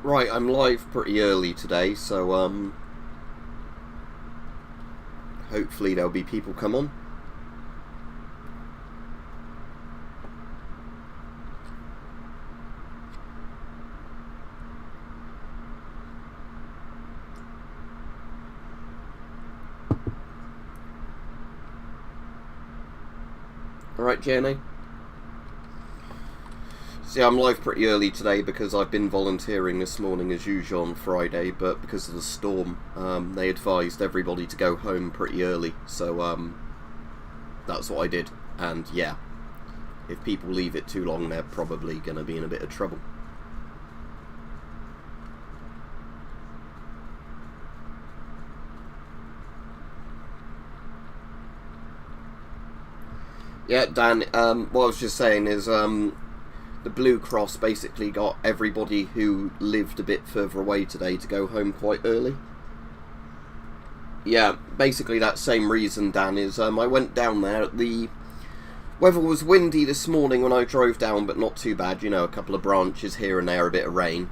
Right, I'm live pretty early today, so hopefully there'll be people come on. Alright, Jenny? See, I'm live pretty early today because I've been volunteering this morning as usual on Friday, but because of the storm, they advised everybody to go home pretty early, so that's what I did. And yeah, if people leave it too long, they're probably going to be in a bit of trouble. Yeah, Dan, what I was just saying is the Blue Cross basically got everybody who lived a bit further away today to go home quite early. Yeah, basically that same reason, Dan, is I went down there. The weather was windy this morning when I drove down, but not too bad, you know, a couple of branches here and there, a bit of rain.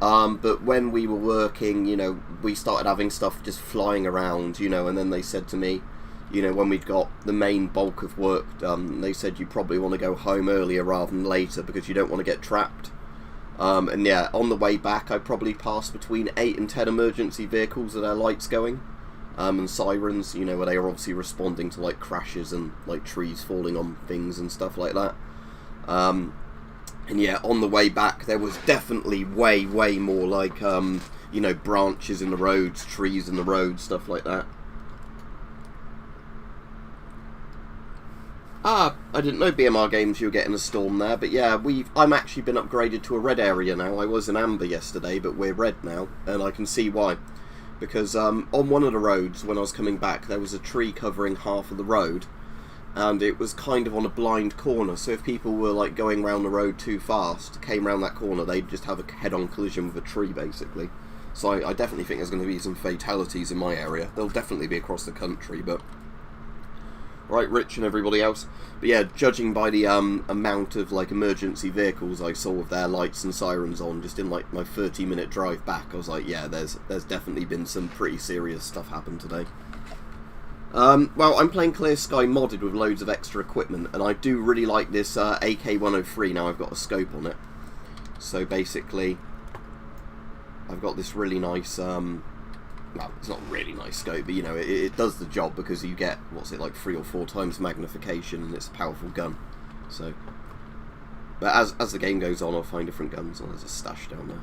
But when we were working, you know, we started having stuff just flying around, you know, and then they said to me, you know, when we'd got the main bulk of work done, they said you probably want to go home earlier rather than later because you don't want to get trapped. And yeah, on the way back I probably passed between 8 and 10 emergency vehicles with their lights going. And sirens, you know, where they were obviously responding to like crashes and like trees falling on things and stuff like that. And yeah, on the way back there was definitely way more like, you know, branches in the roads, trees in the roads, stuff like that. Ah, I didn't know BMR Games you were getting a storm there, but yeah, I'm actually been upgraded to a red area now. I was in amber yesterday, but we're red now, and I can see why. Because on one of the roads, when I was coming back, there was a tree covering half of the road, and it was kind of on a blind corner, so if people were like going round the road too fast, came round that corner, they'd just have a head-on collision with a tree, basically. So I definitely think there's going to be some fatalities in my area. There'll definitely be across the country, but... Right, Rich and everybody else. But yeah, judging by the amount of like emergency vehicles I saw with their lights and sirens on just in like my 30-minute drive back, I was like, yeah, there's definitely been some pretty serious stuff happen today. Well, I'm playing Clear Sky modded with loads of extra equipment, and I do really like this AK-103 now I've got a scope on it. So basically, I've got this really nice... well, it's not a really nice scope, but you know, it does the job because you get, what's it, like 3 or 4 times magnification, and it's a powerful gun. So, but as the game goes on, I'll find different guns. Oh, there's a stash down there.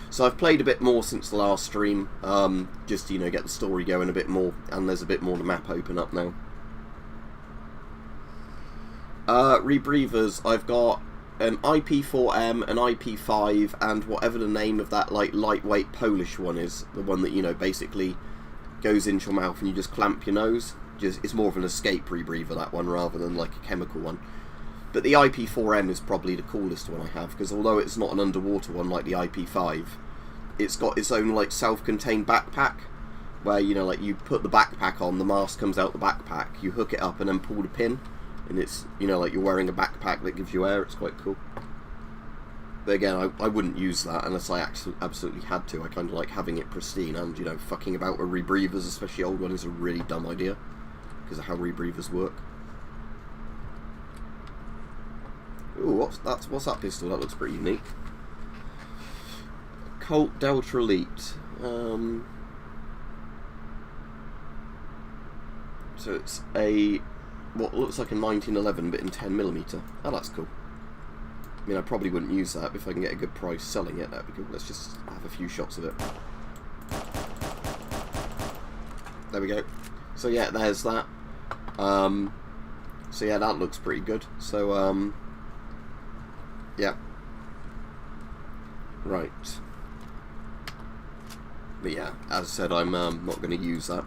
So I've played a bit more since the last stream, just to, you know, get the story going a bit more, and there's a bit more of the map open up now. Rebreathers, I've got an IP4M, an IP5, and whatever the name of that like lightweight Polish one is, the one that, you know, basically goes into your mouth and you just clamp your nose. It's more of an escape rebreather, that one, rather than like a chemical one. But the IP4M is probably the coolest one I have, because although it's not an underwater one like the IP5, it's got its own like self-contained backpack, where, you know, like you put the backpack on, the mask comes out the backpack, you hook it up and then pull the pin, and it's, you know, like you're wearing a backpack that gives you air. It's quite cool. But again, I wouldn't use that unless I absolutely had to. I kind of like having it pristine, and, you know, fucking about with rebreathers, especially old ones, is a really dumb idea because of how rebreathers work. Ooh, what's that pistol? That looks pretty unique. Colt Delta Elite. So it's a... what looks like a 1911 but in 10mm. Oh, that's cool. I mean, I probably wouldn't use that, but if I can get a good price selling it, that'd be cool. Let's just have a few shots of it. There we go. So yeah, there's that. So yeah, that looks pretty good. So yeah. Right. But yeah, as I said, I'm not going to use that.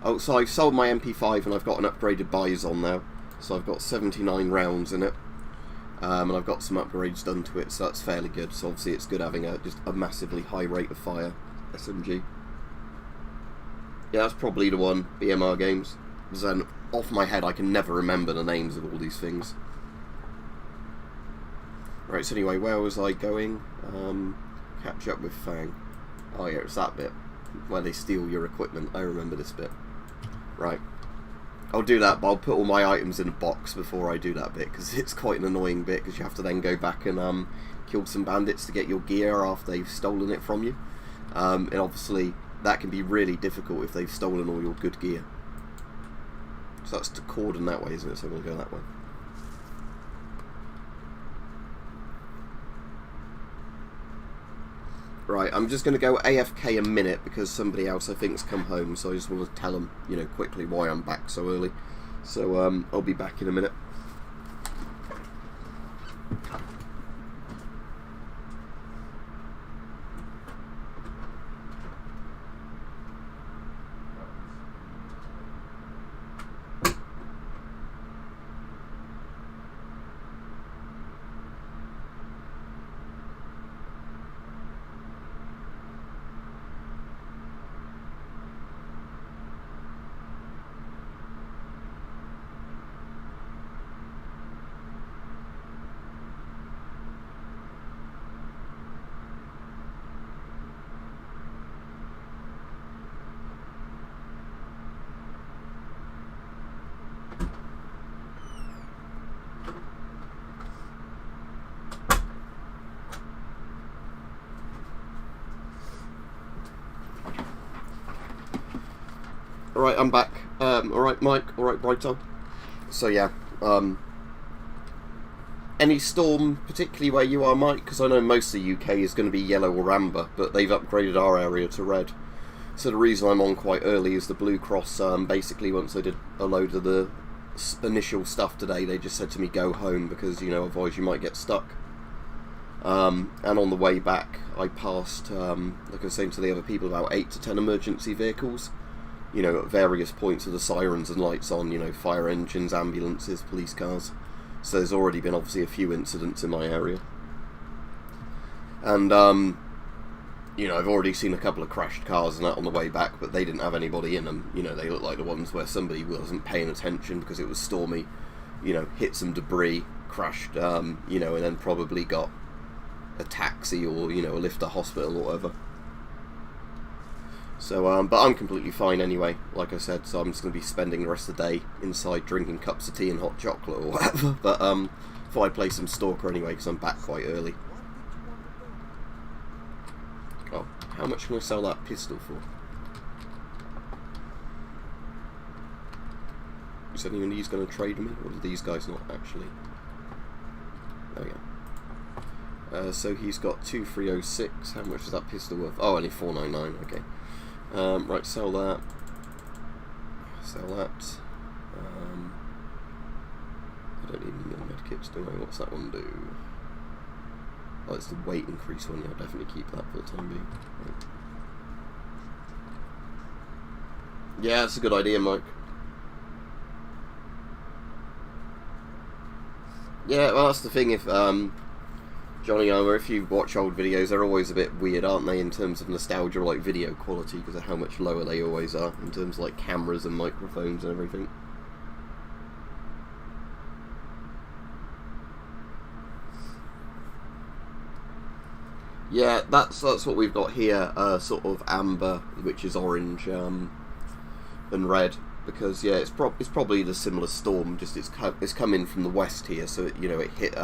Oh, so I've sold my MP5 and I've got an upgraded Bison now. So I've got 79 rounds in it. And I've got some upgrades done to it, so that's fairly good. So obviously it's good having just a massively high rate of fire SMG. Yeah, that's probably the one, BMR Games. Because then, off my head, I can never remember the names of all these things. Right, so anyway, where was I going? Catch up with Fang. Oh yeah, it's that bit where they steal your equipment. I remember this bit. Right. I'll do that, but I'll put all my items in a box before I do that bit, because it's quite an annoying bit, because you have to then go back and kill some bandits to get your gear after they've stolen it from you. And obviously, that can be really difficult if they've stolen all your good gear. So that's to cordon that way, isn't it? So we'll go that way. Right, I'm just going to go AFK a minute because somebody else I think's come home, so I just want to tell them, you know, quickly why I'm back so early. So I'll be back in a minute. Alright, I'm back. Alright, Mike. Alright, Brighto. So, yeah. Any storm, particularly where you are, Mike? Because I know most of the UK is going to be yellow or amber, but they've upgraded our area to red. So the reason I'm on quite early is the Blue Cross, basically, once I did a load of the initial stuff today, they just said to me, go home, because, you know, otherwise you might get stuck. And on the way back, I passed, like I was saying to the other people, about 8 to 10 emergency vehicles. You know, at various points with the sirens and lights on, you know, fire engines, ambulances, police cars. So there's already been obviously a few incidents in my area. And, you know, I've already seen a couple of crashed cars and that on the way back, but they didn't have anybody in them. You know, they look like the ones where somebody wasn't paying attention because it was stormy, you know, hit some debris, crashed, you know, and then probably got a taxi or, you know, a lift to hospital or whatever. So, but I'm completely fine anyway, like I said, so I'm just going to be spending the rest of the day inside drinking cups of tea and hot chocolate or whatever, but before I play some Stalker anyway, because I'm back quite early. Oh, how much can I sell that pistol for? Is anyone of these going to trade me, or do these guys not actually? There we go. So he's got 2306, how much is that pistol worth? Oh, only 499, okay. Right, sell that. Sell that. I don't need any more medkits, do I? What's that one do? Oh, it's the weight increase one. Yeah, I'll definitely keep that for the time being. Right. Yeah, that's a good idea, Mike. Yeah, well, that's the thing. If Johnny Armour, if you watch old videos, they're always a bit weird, aren't they, in terms of nostalgia, like video quality, because of how much lower they always are, in terms of like cameras and microphones and everything. Yeah, that's what we've got here, sort of amber, which is orange, and red, because yeah, it's probably the similar storm, just it's come in from the west here, so it, you know, it hit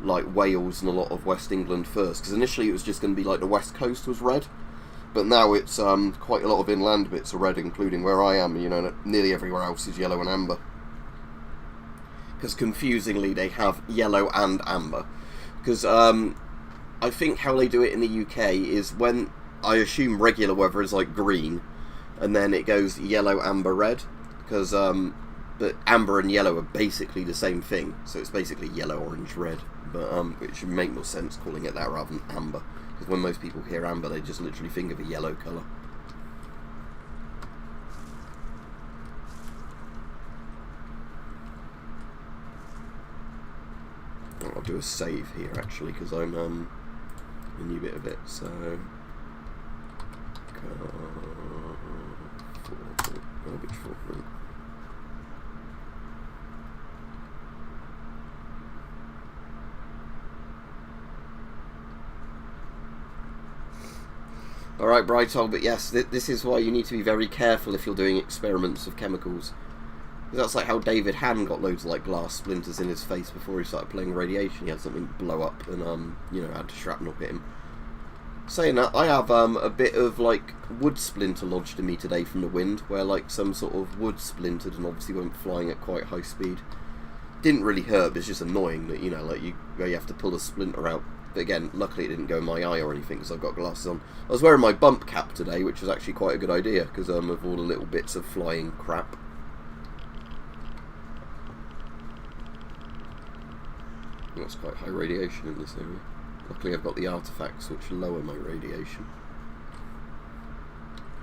like Wales and a lot of West England first, because initially it was just going to be like the west coast was red, but now it's quite a lot of inland bits are red, including where I am. You know, nearly everywhere else is yellow and amber, because confusingly they have yellow and amber, because I think how they do it in the UK is when, I assume regular weather is like green, and then it goes yellow, amber, red, because but amber and yellow are basically the same thing, so it's basically yellow, orange, red, but it should make more sense calling it that rather than amber, because when most people hear amber they just literally think of a yellow colour. I'll do a save here actually, because I'm a new bit of it, so garbage footprint. Alright, Brighthole, but yes, this is why you need to be very careful if you're doing experiments with chemicals. That's like how David Han got loads of like glass splinters in his face before he started playing radiation. He had something blow up and you know, had shrapnel hit him. Saying that, I have a bit of like wood splinter lodged in me today from the wind, where like some sort of wood splintered and obviously went flying at quite high speed. Didn't really hurt, but it's just annoying that, you know, like you have to pull a splinter out. But again, luckily it didn't go in my eye or anything because I've got glasses on. I was wearing my bump cap today, which was actually quite a good idea because of all the little bits of flying crap. That's quite high radiation in this area. Luckily I've got the artifacts which lower my radiation.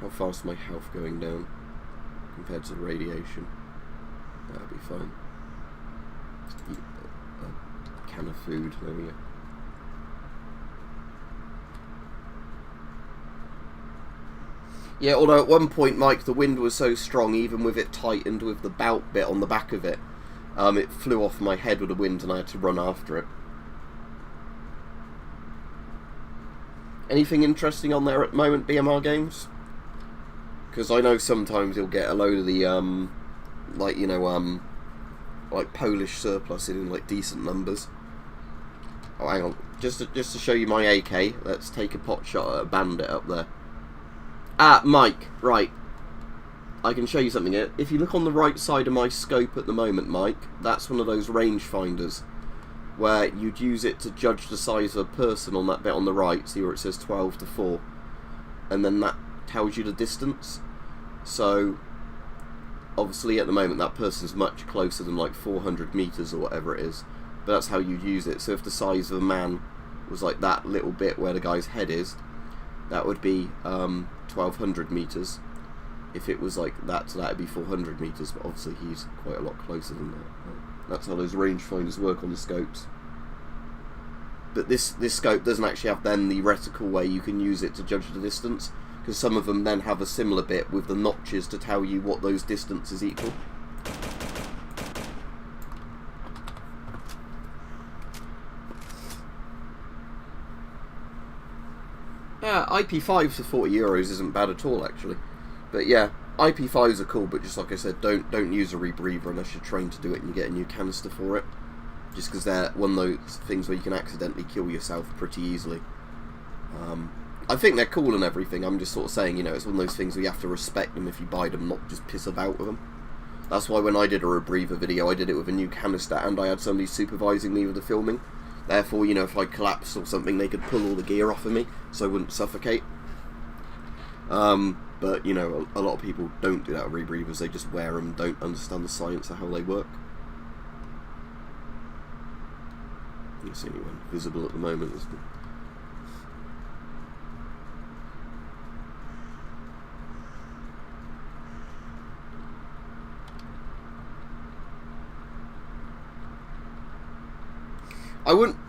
How fast is my health going down compared to the radiation? That'll be fine. Just eat a can of food, there we go. Yeah, although at one point, Mike, the wind was so strong, even with it tightened with the bout bit on the back of it, it flew off my head with the wind and I had to run after it. Anything interesting on there at the moment, BMR Games? Because I know sometimes you'll get a load of the, like, you know, like Polish surplus in like decent numbers. Oh, hang on. Just to show you my AK, let's take a pot shot at a bandit up there. Ah, Mike, right. I can show you something here. If you look on the right side of my scope at the moment, Mike, that's one of those rangefinders where you'd use it to judge the size of a person on that bit on the right, see where it says 12 to 4, and then that tells you the distance. So, obviously at the moment that person's much closer than like 400 meters or whatever it is, but that's how you'd use it. So if the size of a man was like that little bit where the guy's head is, that would be 1200 meters. If it was like that, so that would be 400 meters, but obviously he's quite a lot closer than that. That's how those rangefinders work on the scopes. But this scope doesn't actually have then the reticle where you can use it to judge the distance, because some of them then have a similar bit with the notches to tell you what those distances equal. Yeah, IP5s for €40 isn't bad at all, actually. But yeah, IP5s are cool, but just like I said, don't use a rebreather unless you're trained to do it and you get a new canister for it. Just because they're one of those things where you can accidentally kill yourself pretty easily. I think they're cool and everything, I'm just sort of saying, you know, it's one of those things where you have to respect them if you buy them, not just piss about with them. That's why when I did a rebreather video, I did it with a new canister and I had somebody supervising me with the filming. Therefore, you know, if I collapsed or something, they could pull all the gear off of me, so I wouldn't suffocate. But, you know, a lot of people don't do that with rebreathers, they just wear them, don't understand the science of how they work. You can see anyone visible at the moment, isn't it?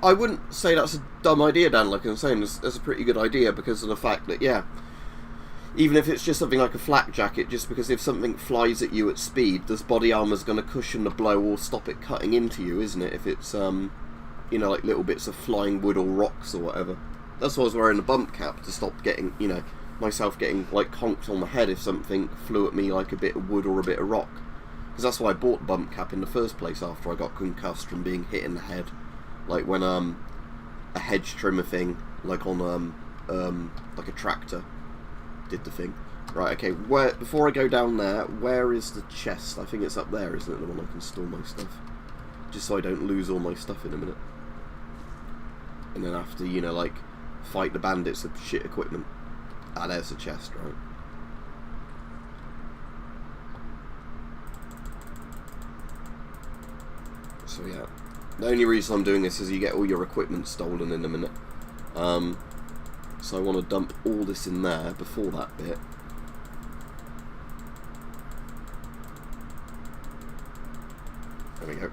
I wouldn't say that's a dumb idea, Dan. Like I'm saying, that's a pretty good idea because of the fact that, yeah, even if it's just something like a flak jacket, just because if something flies at you at speed, this body armor's going to cushion the blow or stop it cutting into you, isn't it? If it's you know, like little bits of flying wood or rocks or whatever. That's why I was wearing a bump cap, to stop getting, you know, myself getting like conked on the head if something flew at me like a bit of wood or a bit of rock. Because that's why I bought the bump cap in the first place after I got concussed from being hit in the head. Like when a hedge trimmer thing, like on like a tractor, did the thing. Right, okay, before I go down there, where is the chest? I think it's up there, isn't it, the one I can store my stuff? Just so I don't lose all my stuff in a minute. And then after, you know, like, fight the bandits with shit equipment. Ah, there's the chest, right. So yeah. The only reason I'm doing this is you get all your equipment stolen in a minute. So I want to dump all this in there before that bit. There we go.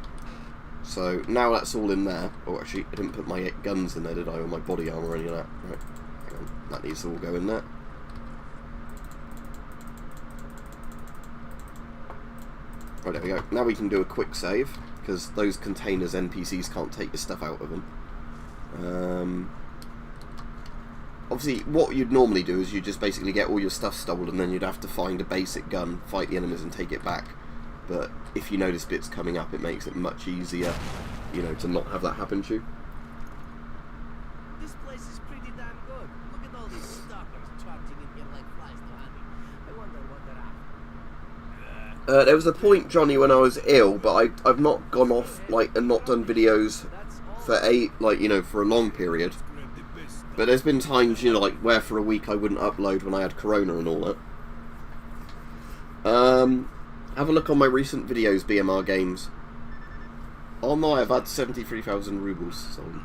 So now that's all in there. Oh, actually, I didn't put my guns in there, did I? Or my body armor or any of that. Right. Hang on. That needs to all go in there. Right, there we go. Now we can do a quick save, because those containers NPCs can't take your stuff out of them. obviously, what you'd normally do is you just basically get all your stuff stolen, and then you'd have to find a basic gun, fight the enemies, and take it back. But if you notice bits coming up, it makes it much easier, you know, to not have that happen to you. This place is pretty damn good. Look at all these stalkers charging in here like flies to honey. I wonder what they're after. There was a point, Johnny, when I was ill, but I've not gone off, like, and not done videos for for a long period. But there's been times, you know, like, where for a week I wouldn't upload when I had Corona and all that. Have a look on my recent videos, BMR Games. Oh no, I've had 73,000 rubles sold.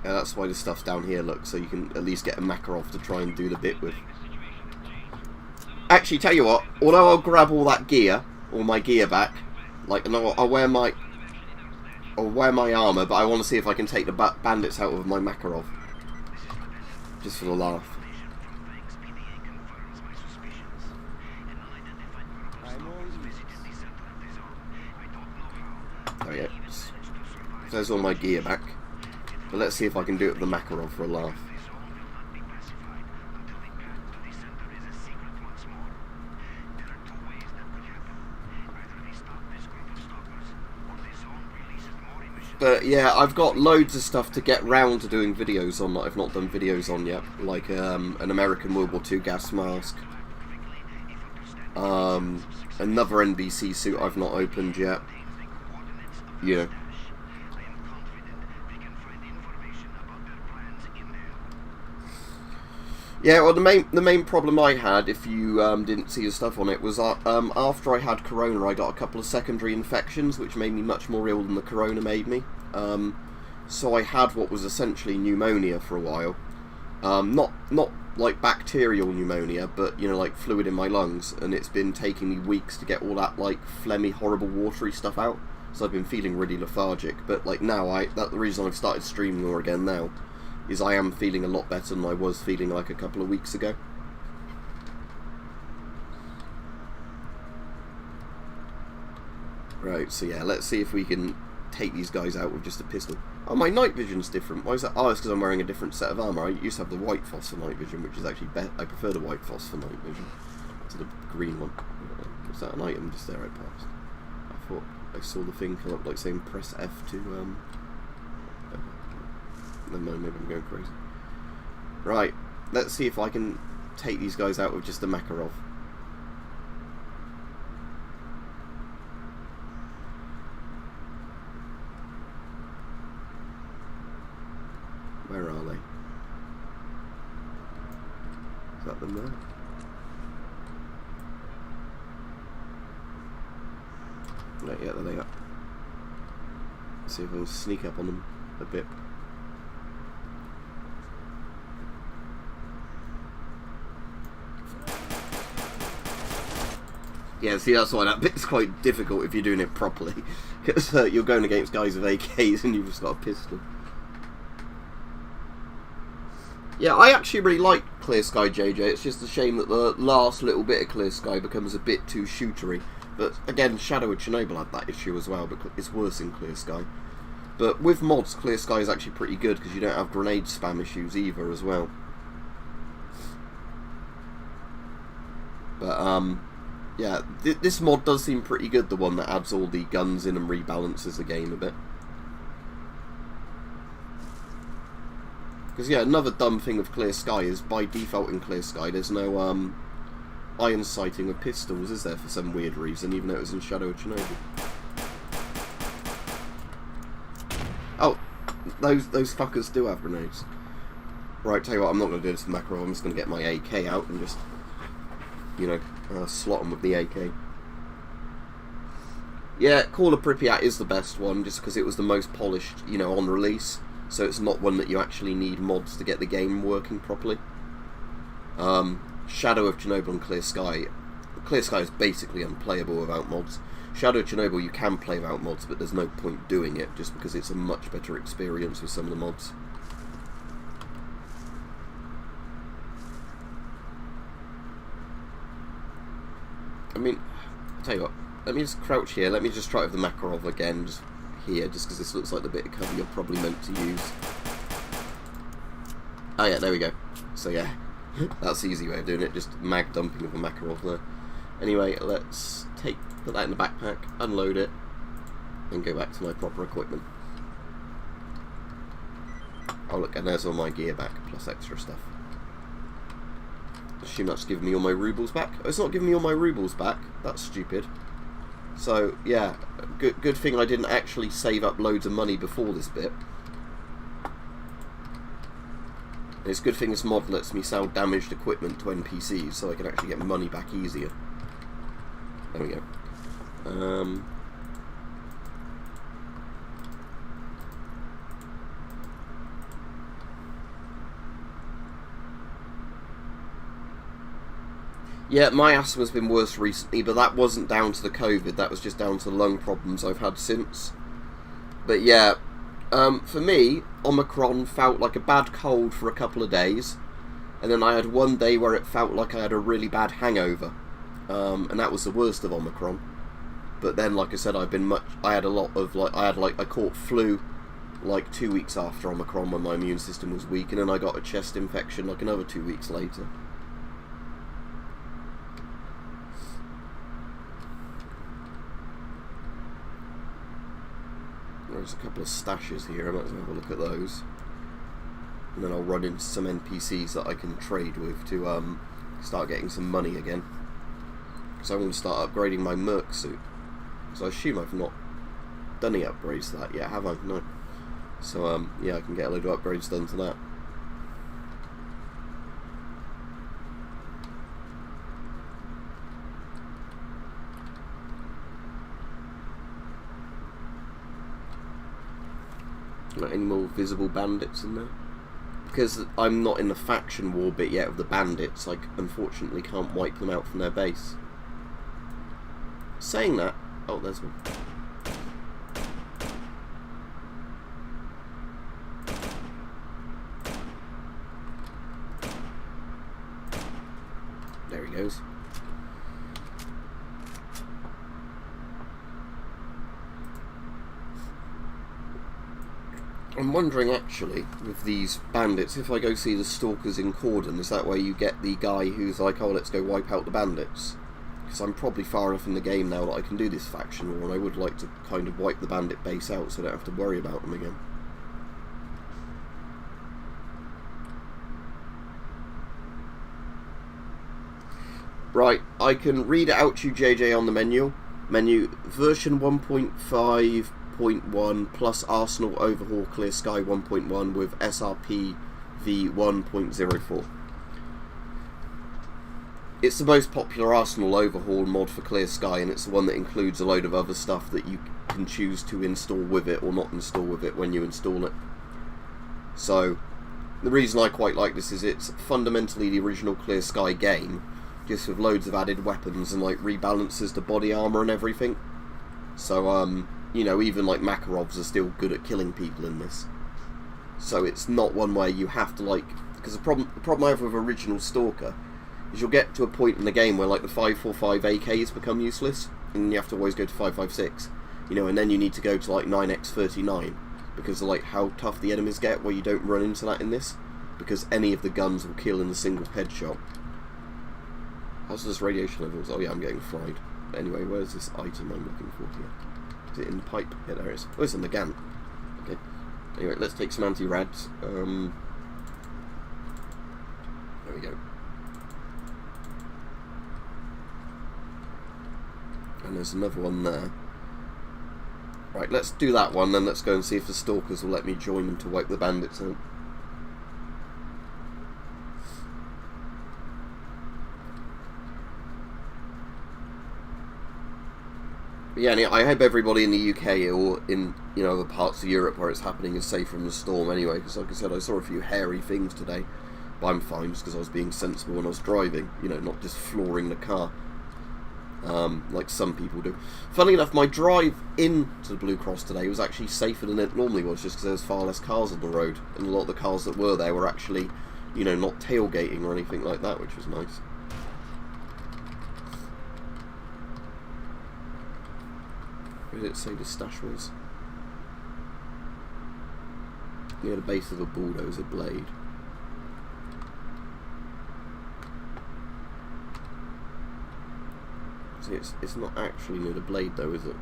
Yeah, that's why the stuff's down here, look, so you can at least get a Makarov to try and do the bit with. Actually, tell you what, although I'll grab all that gear, all my gear back, like, and I'll wear my armour, but I want to see if I can take the bandits out of my Makarov. Just for the laugh. Oh yeah, there's all my gear back. But let's see if I can do it with the Makarov for a laugh. But yeah, I've got loads of stuff to get round to doing videos on that I've not done videos on yet. Like an American World War II gas mask. Another NBC suit I've not opened yet. Yeah. Yeah, well, the main problem I had, if you didn't see the stuff on it, was after I had Corona, I got a couple of secondary infections, which made me much more ill than the Corona made me. So I had what was essentially pneumonia for a while. Not like bacterial pneumonia, but, you know, like fluid in my lungs, and it's been taking me weeks to get all that, like, phlegmy, horrible, watery stuff out. So I've been feeling really lethargic, but, like, now, the reason I've started streaming more again now is I am feeling a lot better than I was feeling like a couple of weeks ago. Right, so yeah, let's see if we can take these guys out with just a pistol. Oh, my night vision's different. Why is that? Oh, it's because I'm wearing a different set of armour. I used to have the white phos for night vision, which is actually better. I prefer the white phos for night vision to the green one. Was that an item just there I passed? I thought I saw the thing come up like saying press F to never mind, maybe I'm going crazy. Right, let's see if I can take these guys out with just a Makarov. Where are they? Is that them there? Right, yeah, there they are. Let's see if I can sneak up on them a bit. Yeah, see, that's why that bit's quite difficult if you're doing it properly. Because you're going against guys with AKs and you've just got a pistol. Yeah, I actually really like Clear Sky, JJ. It's just a shame that the last little bit of Clear Sky becomes a bit too shootery. But again, Shadow of Chernobyl had that issue as well, but it's worse in Clear Sky. But with mods, Clear Sky is actually pretty good because you don't have grenade spam issues either as well. But yeah, this mod does seem pretty good, the one that adds all the guns in and rebalances the game a bit. Because yeah, another dumb thing of Clear Sky is by default in Clear Sky there's no iron sighting with pistols, is there, for some weird reason, even though it was in Shadow of Chernobyl. Oh, those fuckers do have grenades. Right, tell you what, I'm not going to do this with Makarov, I'm just going to get my AK out and just, you know, slot them with the AK. Yeah, Call of Pripyat is the best one, just because it was the most polished, you know, on release. So it's not one that you actually need mods to get the game working properly. Shadow of Chernobyl and Clear Sky. Clear Sky is basically unplayable without mods. Shadow of Chernobyl you can play without mods, but there's no point doing it, just because it's a much better experience with some of the mods. I mean, I'll tell you what, let me just crouch here, let me just try it with the Makarov again, just here, just because this looks like the bit of cover you're probably meant to use. Oh yeah, there we go. So yeah, that's the easy way of doing it, just mag dumping of a Makarov there. Anyway, let's put that in the backpack, unload it, and go back to my proper equipment. Oh look, and there's all my gear back, plus extra stuff. Assume that's giving me all my rubles back. Oh, it's not giving me all my rubles back. That's stupid. So yeah, good thing I didn't actually save up loads of money before this bit. And it's a good thing this mod lets me sell damaged equipment to NPCs, so I can actually get money back easier. There we go. Yeah, my asthma's been worse recently, but that wasn't down to the COVID, that was just down to the lung problems I've had since. But yeah, for me, Omicron felt like a bad cold for a couple of days, and then I had one day where it felt like I had a really bad hangover, and that was the worst of Omicron. But then, like I said, I caught flu like 2 weeks after Omicron when my immune system was weak, and then I got a chest infection like another 2 weeks later. There's a couple of stashes here, I might as well have a look at those. And then I'll run into some NPCs that I can trade with to start getting some money again. So I want to start upgrading my Merc suit. So I assume I've not done any upgrades to that yet, have I? No. So yeah, I can get a load of upgrades done to that. Like any more visible bandits in there? Because I'm not in the faction war bit yet of the bandits, I unfortunately can't wipe them out from their base. Saying that, oh, there's one. There he goes. I'm wondering actually, with these bandits, if I go see the Stalkers in Cordon, is that where you get the guy who's like, oh, let's go wipe out the bandits? Because I'm probably far enough in the game now that I can do this faction war, and I would like to kind of wipe the bandit base out so I don't have to worry about them again. Right, I can read it out to you, JJ, on the menu. Version 1.5.1 plus Arsenal Overhaul Clear Sky 1.1 with SRP v1.04. It's the most popular Arsenal Overhaul mod for Clear Sky, and it's the one that includes a load of other stuff that you can choose to install with it or not install with it when you install it. So, the reason I quite like this is it's fundamentally the original Clear Sky game, just with loads of added weapons and like rebalances to body armor and everything. So, you know, even like Makarovs are still good at killing people in this. So it's not one where you have to like, because the problem I have with original Stalker is you'll get to a point in the game where like the 5.45 AKs become useless, and you have to always go to 5.56, you know, and then you need to go to like 9x39 because of like how tough the enemies get, where you don't run into that in this, because any of the guns will kill in a single headshot. How's this radiation levels? Oh yeah, I'm getting fried. But anyway, where's this item I'm looking for here? Is it in the pipe? Yeah, there it is. Oh, it's in the gun. Okay. Anyway, let's take some anti-rads. There we go. And there's another one there. Right, let's do that one, then let's go and see if the Stalkers will let me join them to wipe the bandits out. But yeah, I hope everybody in the UK or in, you know, other parts of Europe where it's happening is safe from the storm anyway, because like I said, I saw a few hairy things today, but I'm fine just because I was being sensible when I was driving, you know, not just flooring the car. Like some people do. Funnily enough, my drive into the Blue Cross today was actually safer than it normally was, just because there was far less cars on the road, and a lot of the cars that were there were actually, you know, not tailgating or anything like that, which was nice. Where did it say the stash was? near the base of a bulldozer blade. See, it's not actually near the blade though, is it?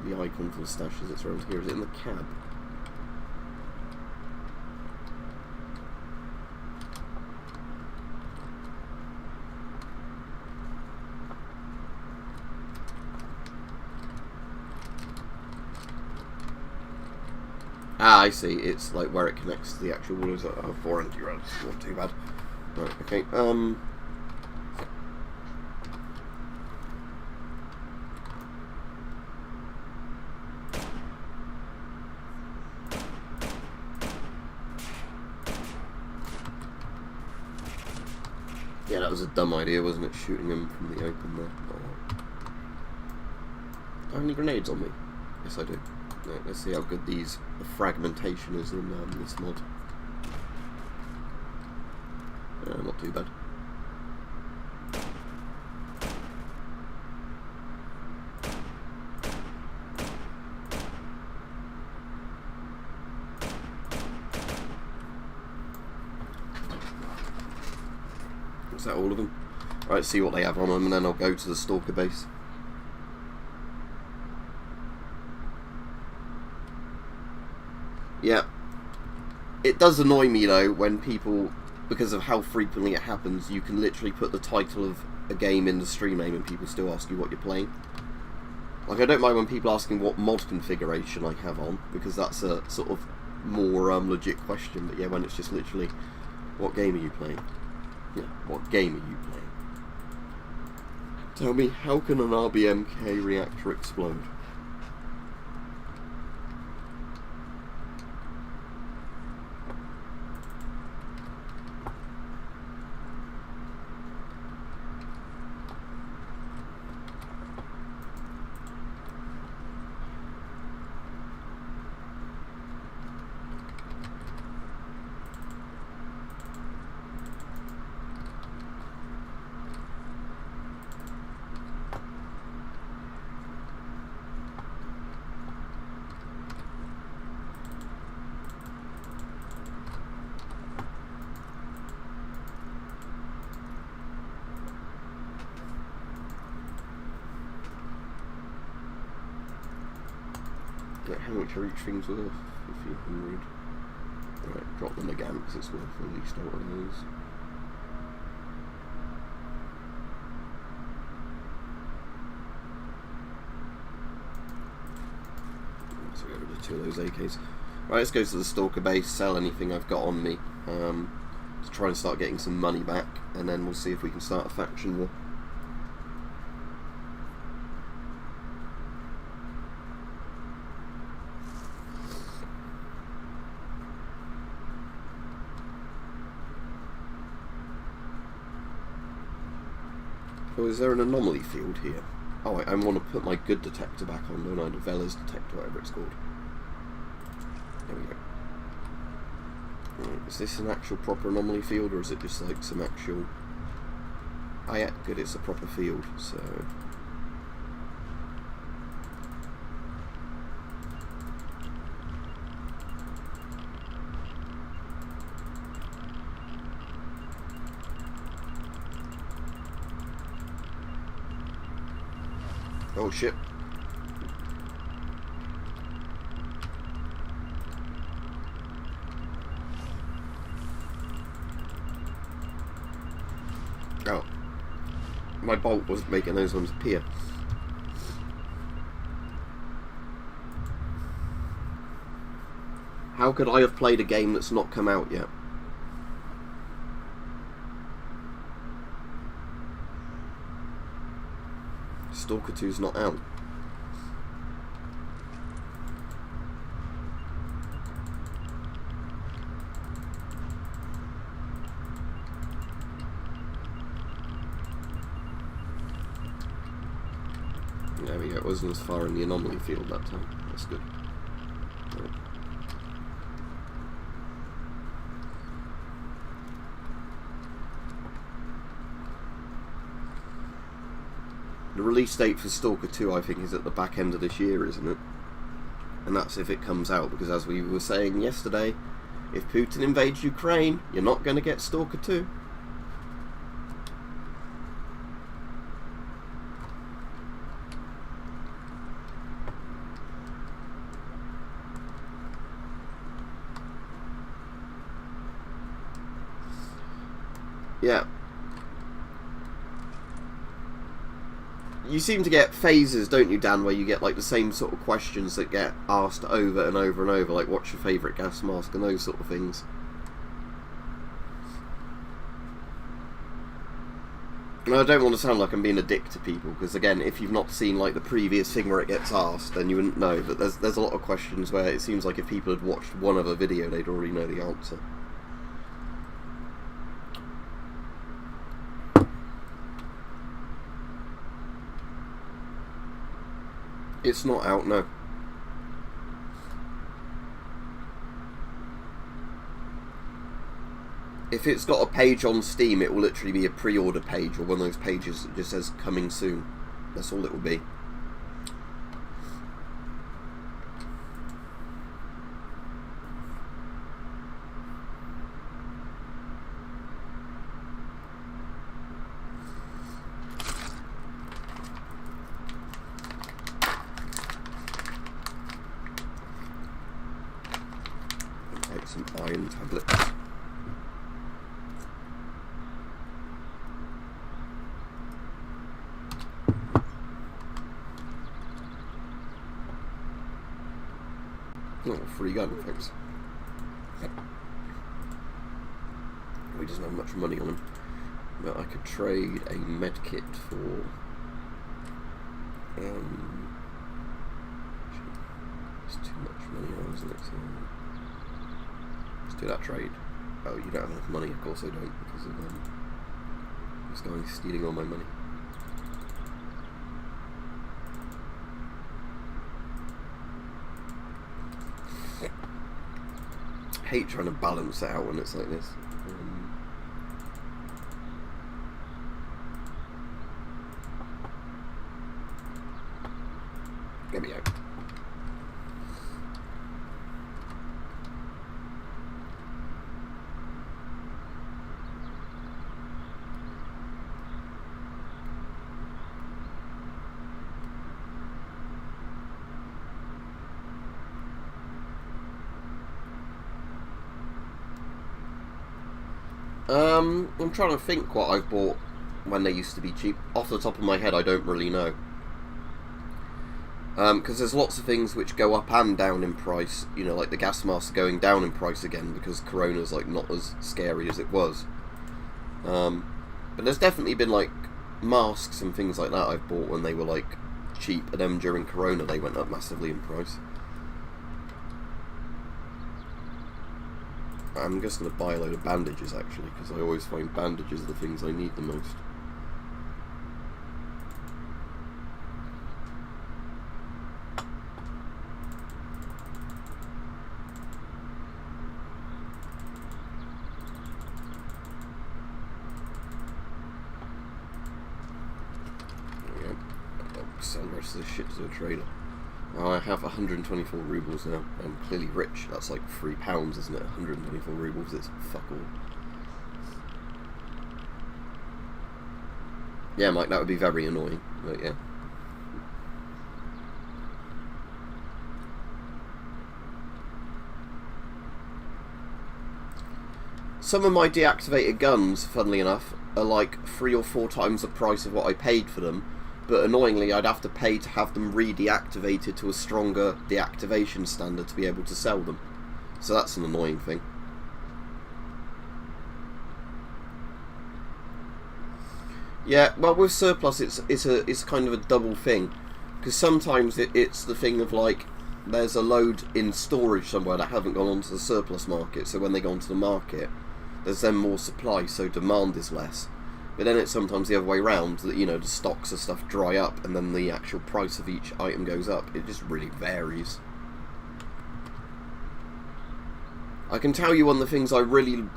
The icon for the stashes that's around here. Is it in the cab? Ah, I see. It's like where it connects to the actual wheels. Oh, 400 rounds. Not too bad. Right, okay. Yeah, that was a dumb idea, wasn't it? Shooting him from the open there. Oh. Do I have any grenades on me? Yes, I do. Right, let's see how good the fragmentation is in this mod. Not too bad. Is that all of them? Right, see what they have on them, and then I'll go to the Stalker base. Yeah. It does annoy me though when people, because of how frequently it happens, you can literally put the title of a game in the stream name and people still ask you what you're playing. Like, I don't mind when people asking what mod configuration I have on, because that's a sort of more legit question, but yeah, when it's just literally, what game are you playing? Yeah, what game are you playing? Tell me, how can an RBMK reactor explode? How much are each thing's worth? 1,500. Right, drop them again because it's worth at least out of those. So get rid of 2 of those AKs. Right, let's go to the Stalker base, sell anything I've got on me to try and start getting some money back, and then we'll see if we can start a faction war. Oh, is there an anomaly field here? Oh, I want to put my good detector back on, don't I? The Vela's detector, whatever it's called. There we go. Right, is this an actual proper anomaly field, or is it just like some actual... Oh yeah, good, it's a proper field, so... Oh shit. Oh. My bolt wasn't making those ones appear. How could I have played a game that's not come out yet? Stalker 2's not out. There we go, it wasn't as far in the anomaly field that time. That's good. Right. The release date for Stalker 2, I think, is at the back end of this year, isn't it? And that's if it comes out, because as we were saying yesterday, If Putin invades Ukraine, you're not going to get Stalker 2. Yeah. You seem to get phases, don't you, Dan, where you get like the same sort of questions that get asked over and over and over, like what's your favourite gas mask and those sort of things. And I don't want to sound like I'm being a dick to people, because again, if you've not seen like the previous thing where it gets asked, then you wouldn't know. But there's a lot of questions where it seems like if people had watched one other video, they'd already know the answer. It's not out, no. If it's got a page on Steam, it will literally be a pre-order page, or one of those pages that just says coming soon. That's all it will be. Take some iron tablets. Oh, free gun, thanks. He doesn't have much money on him. But I could trade a medkit for... it's too much money now, isn't it? So, let's do that trade. Oh, you don't have enough money? Of course I don't, because of this guy stealing all my money. I hate trying to balance it out when it's like this. Get me out. I'm trying to think what I've bought when they used to be cheap. Off the top of my head, I don't really know. Because there's lots of things which go up and down in price. You know, like the gas mask going down in price again because Corona's like not as scary as it was. But there's definitely been like masks and things like that I've bought when they were like cheap, and then during Corona they went up massively in price. I'm just going to buy a load of bandages actually, because I always find bandages are the things I need the most. There we go. I'll sell the rest of this shit to the trader. I have 124 rubles now. I'm clearly rich. That's like £3, isn't it? 124 rubles, it's fuck all. Yeah, Mike, that would be very annoying, but yeah. Some of my deactivated guns, funnily enough, are like 3 or 4 times the price of what I paid for them. But annoyingly, I'd have to pay to have them re-deactivated to a stronger deactivation standard to be able to sell them. So that's an annoying thing. Yeah, well, with surplus, it's kind of a double thing, because sometimes it's the thing of like there's a load in storage somewhere that haven't gone onto the surplus market. So when they go onto the market, there's then more supply, so demand is less. But then it's sometimes the other way around, that, you know, the stocks of stuff dry up and then the actual price of each item goes up. It just really varies. I can tell you one of the things I really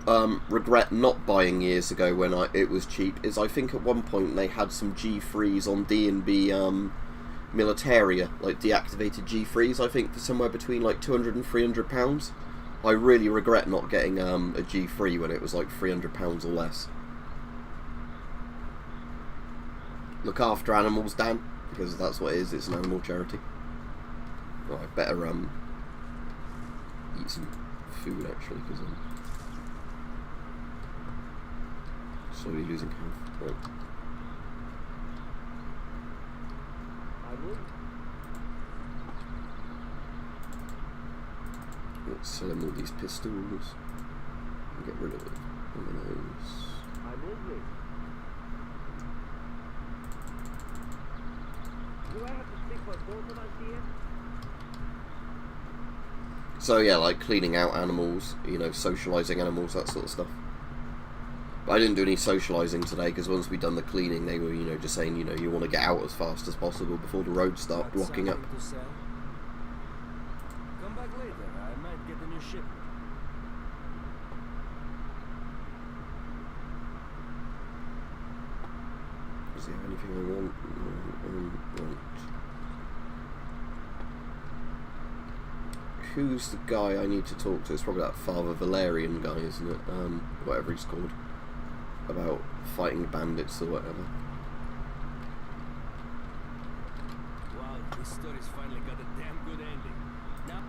regret not buying years ago when it was cheap is I think at one point they had some G3s on D&B Militaria, like deactivated G3s, I think for somewhere between like £200 and £300. I really regret not getting a G3 when it was like £300 or less. Look after animals, Dan, because that's what it is. It's an animal charity. Well, I better eat some food actually, because I'm slowly losing health. Right. Let's sell him all these pistols and get rid of it. One of those. Do I have to speak for both of us here? So yeah, like cleaning out animals, you know, socialising animals, that sort of stuff. But I didn't do any socialising today because once we'd done the cleaning, they were, you know, just saying, you know, you want to get out as fast as possible before the roads start blocking up. Come back later. I might get a new ship. Is there anything I want? Want? Who's the guy I need to talk to? It's probably that Father Valerian guy, isn't it? Whatever he's called. About fighting bandits or whatever. Wow, this story's finally got a damn good ending. Now...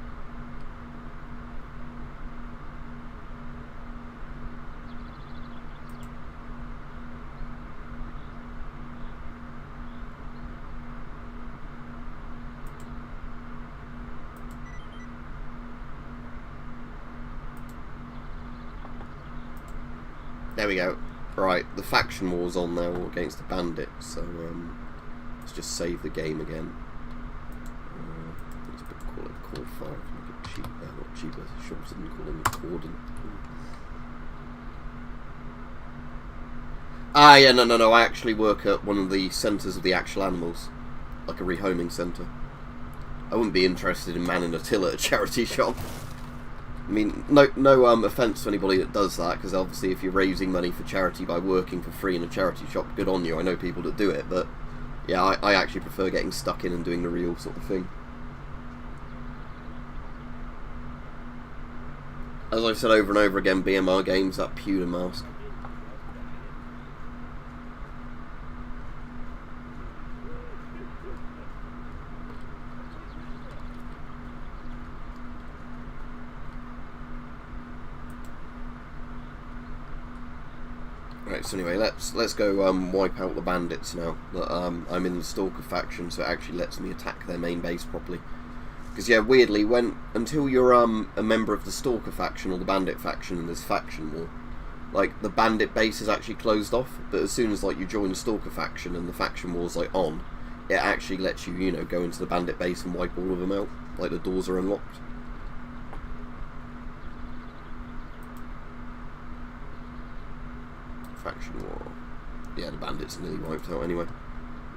There we go. Right, the faction war's on now against the bandits, so let's just save the game again. Let's call it Core 5, make it cheap, not cheaper, shorter than calling it Cordon. Ah, yeah, no, I actually work at one of the centres of the actual animals, like a rehoming centre. I wouldn't be interested in manning a till at a charity shop. I mean, no offence to anybody that does that, because obviously if you're raising money for charity by working for free in a charity shop, good on you. I know people that do it, but yeah, I actually prefer getting stuck in and doing the real sort of thing. As I've said over and over again, BMR games, that pewter mask. Right, so anyway, let's go wipe out the bandits now. That I'm in the Stalker faction, so it actually lets me attack their main base properly. Because yeah, weirdly, until you're a member of the Stalker faction or the Bandit faction in this faction war, like the Bandit base is actually closed off. But as soon as like you join the Stalker faction and the faction war's like on, it actually lets you, you know, go into the Bandit base and wipe all of them out. Like the doors are unlocked. Faction war. Yeah, the bandits are nearly wiped out anyway.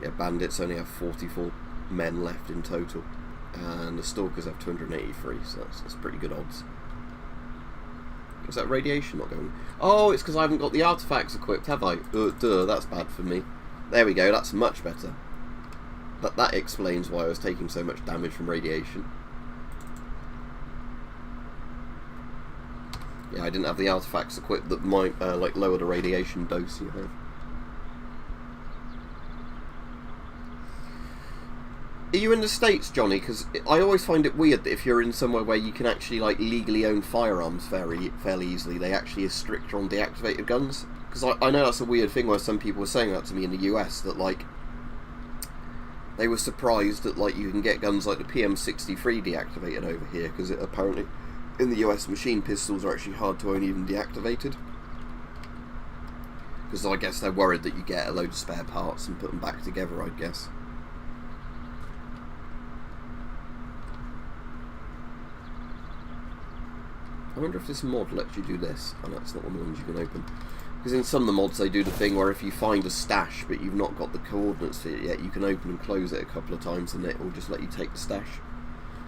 Yeah, bandits only have 44 men left in total, and the stalkers have 283, so that's pretty good odds. Is that radiation not going? Oh, it's because I haven't got the artifacts equipped, have I? Duh, that's bad for me. There we go, that's much better. That explains why I was taking so much damage from radiation. Yeah, I didn't have the artifacts equipped that might like lower the radiation dose you have. Are you in the States, Johnny? Because I always find it weird that if you're in somewhere where you can actually like legally own firearms fairly easily, they actually are stricter on deactivated guns. Because I know that's a weird thing where some people were saying that to me in the US, that like they were surprised that like you can get guns like the PM63 deactivated over here, because it apparently in the US machine pistols are actually hard to own even deactivated. Because I guess they're worried that you get a load of spare parts and put them back together, I guess. I wonder if this mod lets you do this. Oh, that's not one of the ones you can open. Because in some of the mods they do the thing where if you find a stash but you've not got the coordinates for it yet, you can open and close it a couple of times and it will just let you take the stash.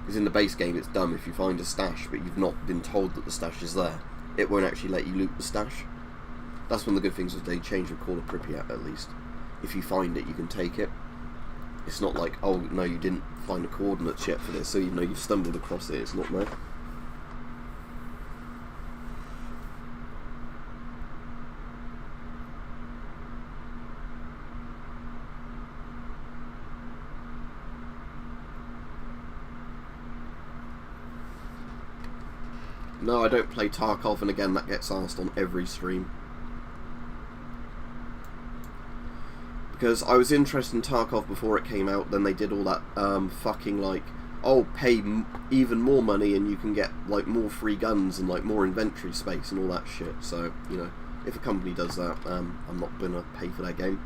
Because in the base game it's dumb. If you find a stash but you've not been told that the stash is there, it won't actually let you loot the stash. That's one of the good things that they changed with Call of Pripyat, at least. If you find it, you can take it. It's not like, oh no, you didn't find the coordinates yet for this, so even though you've stumbled across it, it's not there. No, I don't play Tarkov, and again, that gets asked on every stream. Because I was interested in Tarkov before it came out, then they did all that fucking like, oh, pay even more money and you can get like more free guns and like more inventory space and all that shit. So, you know, if a company does that, I'm not gonna pay for their game.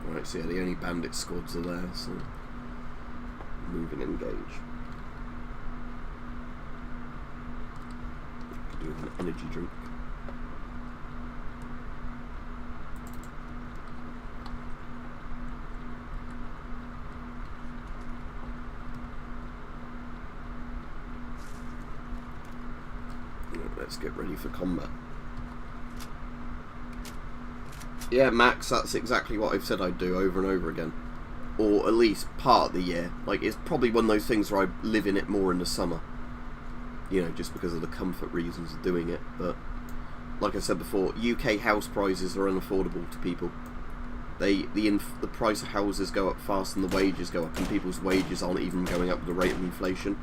Right, so yeah, the only bandit squads are there, so move and engage. Could do with an energy drink. Let's get ready for combat. Yeah, Max, that's exactly what I've said I'd do over and over again. Or at least part of the year. Like, it's probably one of those things where I live in it more in the summer. You know, just because of the comfort reasons of doing it. But, like I said before, UK house prices are unaffordable to people. The price of houses go up faster than the wages go up, and people's wages aren't even going up with the rate of inflation.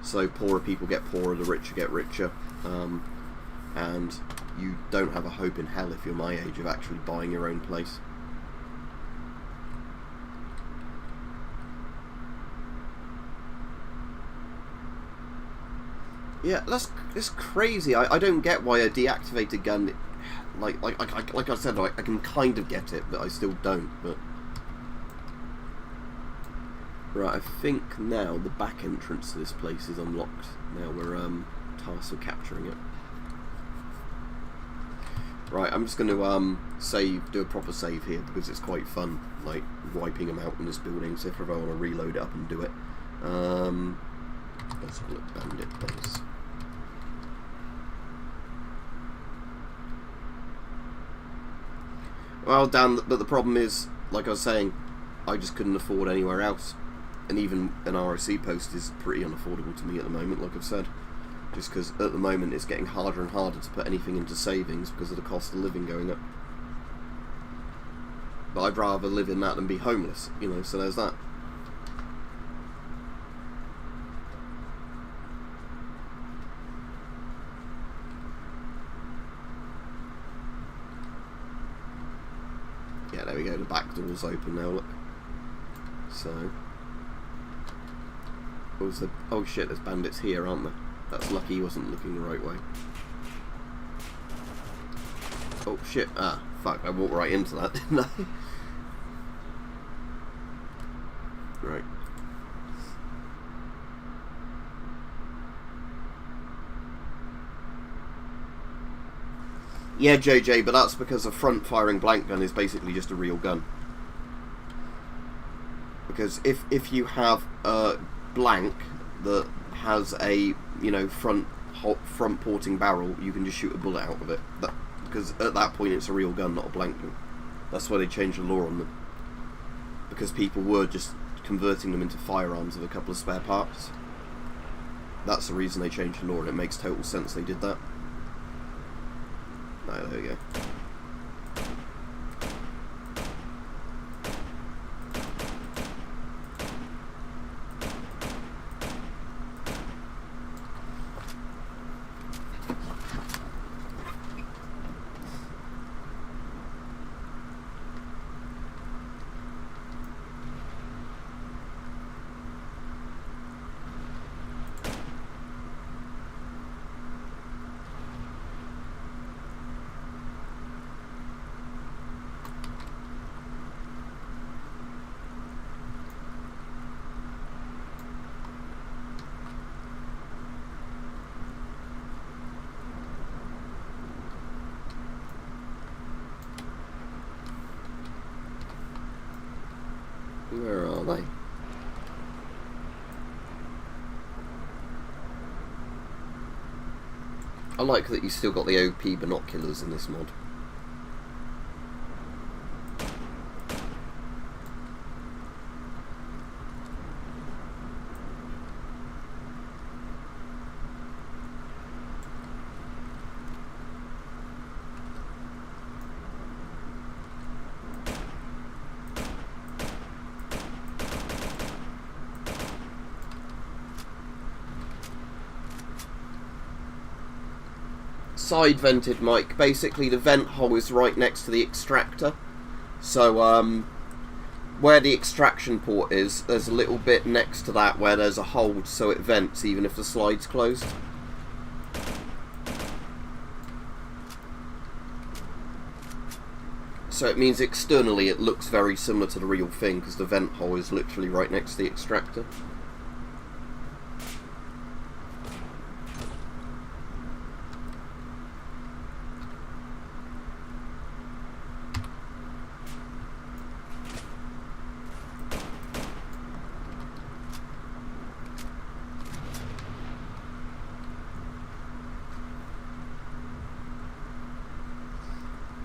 So poorer people get poorer, the richer get richer. And you don't have a hope in hell if you're my age of actually buying your own place. Yeah, it's crazy. I don't get why a deactivated gun, like I said, I can kind of get it, but I still don't. But right, I think now the back entrance to this place is unlocked. Now we're tasked with capturing it. Right, I'm just going to do a proper save here because it's quite fun, like wiping them out in this building. So if I want to reload it up and do it, let's have a look. Bandit base. Well, damn, but the problem is, like I was saying, I just couldn't afford anywhere else, and even an ROC post is pretty unaffordable to me at the moment. Like I've said. Just because at the moment it's getting harder and harder to put anything into savings because of the cost of living going up. But I'd rather live in that than be homeless, you know, so there's that. Yeah, there we go, the back door's open now, look. So... oh shit, there's bandits here, aren't there? That's lucky he wasn't looking the right way. Oh shit, ah, fuck, I walked right into that, didn't I? Right. Yeah, JJ, but that's because a front-firing blank gun is basically just a real gun. Because if you have a blank that has a, you know, front porting barrel, you can just shoot a bullet out of it. Because at that point it's a real gun, not a blank gun. That's why they changed the law on them. Because people were just converting them into firearms with a couple of spare parts. That's the reason they changed the law, and it makes total sense they did that. No, there we go. Where are they? I like that you still got the OP binoculars in this mod. side vented mic. Basically, the vent hole is right next to the extractor. So, where the extraction port is, there's a little bit next to that where there's a hole so it vents even if the slide's closed. So it means externally it looks very similar to the real thing because the vent hole is literally right next to the extractor.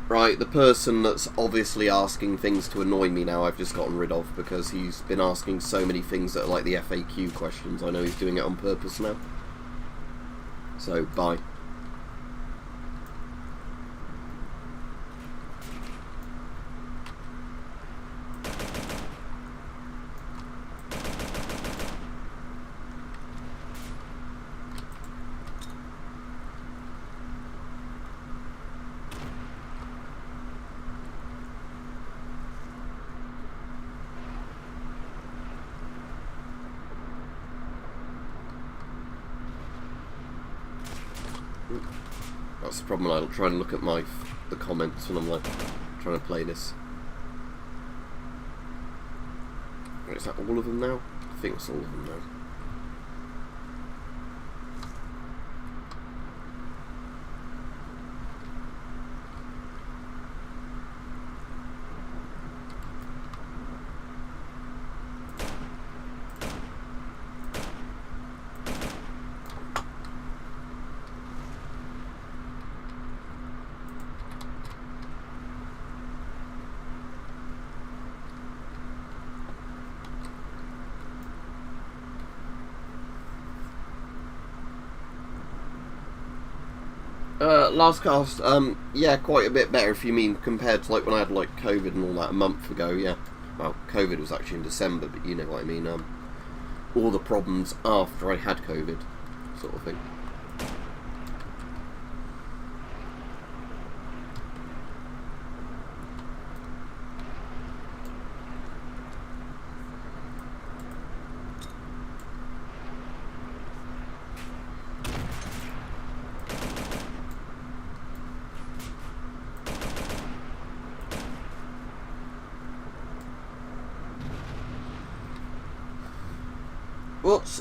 Right, the person that's obviously asking things to annoy me now I've just gotten rid of because he's been asking so many things that are like the FAQ questions. I know he's doing it on purpose now. So, bye. That's the problem when I try and look at the comments when I'm like trying to play this. Is that all of them now? I think it's all of them now. Last cast, yeah, quite a bit better if you mean compared to like when I had like COVID and all that a month ago, yeah. Well, COVID was actually in December, but you know what I mean, all the problems after I had COVID, sort of thing.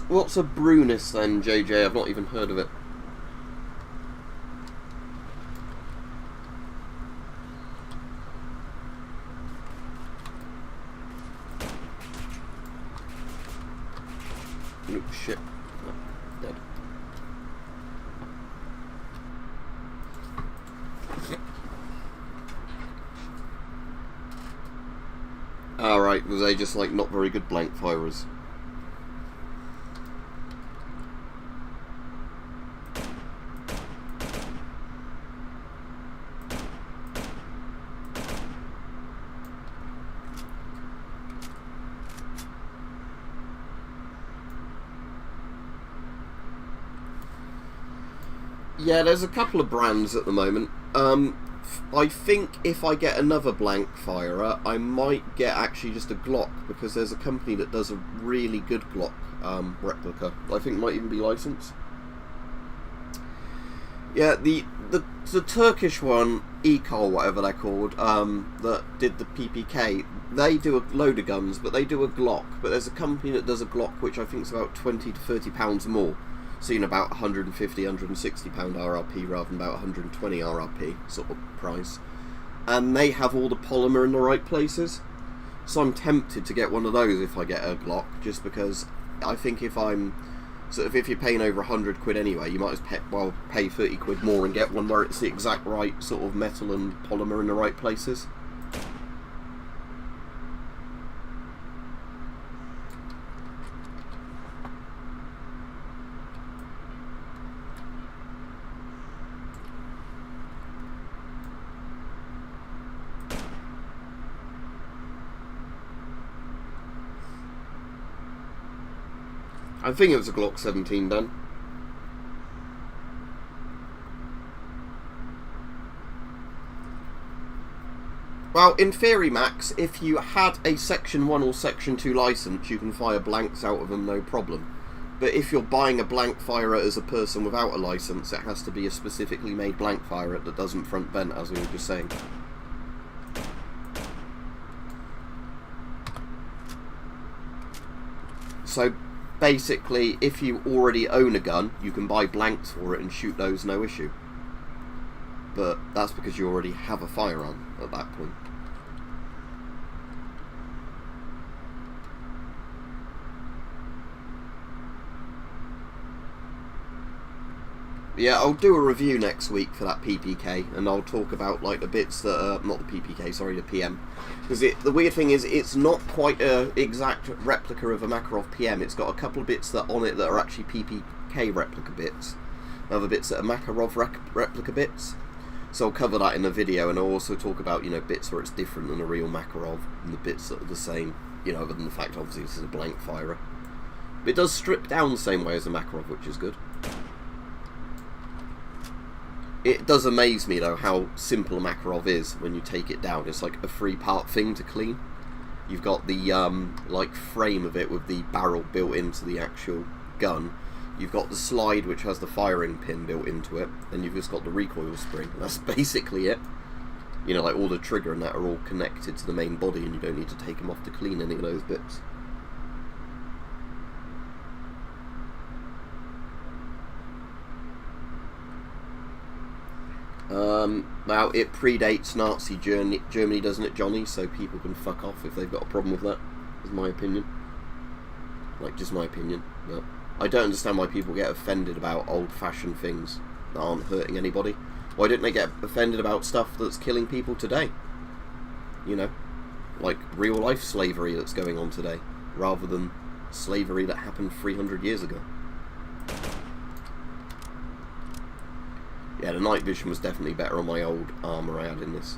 What's a Brunis then, JJ? I've not even heard of it. Oh shit. Oh, dead. Alright, was they just like not very good blank firers? Yeah, there's a couple of brands at the moment. I think if I get another blank firer, I might get actually just a Glock, because there's a company that does a really good Glock replica. I think it might even be licensed. Yeah, the Turkish one, Ekol, whatever they're called, that did the PPK, they do a load of guns, but they do a Glock. But there's a company that does a Glock which I think is about £20 to £30 more. So, you know, about £150, £160 RRP rather than about 120 RRP sort of price. And they have all the polymer in the right places. So I'm tempted to get one of those if I get a Glock, just because I think if I'm... sort of, if you're paying over 100 quid anyway, you might as well pay 30 quid more and get one where it's the exact right sort of metal and polymer in the right places. I think it was a Glock 17 then. Well, in theory, Max, if you had a Section 1 or Section 2 licence, you can fire blanks out of them, no problem. But if you're buying a blank firer as a person without a licence, it has to be a specifically made blank firer that doesn't front vent, as we were just saying. So, basically, if you already own a gun, you can buy blanks for it and shoot those, no issue. But that's because you already have a firearm at that point. Yeah, I'll do a review next week for that PPK, and I'll talk about like the bits that are not the PPK, sorry, the PM. Because the weird thing is, it's not quite a exact replica of a Makarov PM. It's got a couple of bits that on it that are actually PPK replica bits, other bits that are Makarov replica bits. So I'll cover that in the video, and I'll also talk about, you know, bits where it's different than a real Makarov, and the bits that are the same, you know, other than the fact obviously this is a blank firer. But it does strip down the same way as a Makarov, which is good. It does amaze me though how simple a Makarov is when you take it down. It's like a 3-part thing to clean. You've got the like frame of it with the barrel built into the actual gun. You've got the slide which has the firing pin built into it, and you've just got the recoil spring. That's basically it. You know, like all the trigger and that are all connected to the main body, and you don't need to take them off to clean any of those bits. Now, it predates Nazi Germany, doesn't it, Johnny? So people can fuck off if they've got a problem with that, is my opinion. Like, just my opinion. But I don't understand why people get offended about old-fashioned things that aren't hurting anybody. Why don't they get offended about stuff that's killing people today? You know? Like real-life slavery that's going on today, rather than slavery that happened 300 years ago. Yeah, the night vision was definitely better on my old armour I had in this.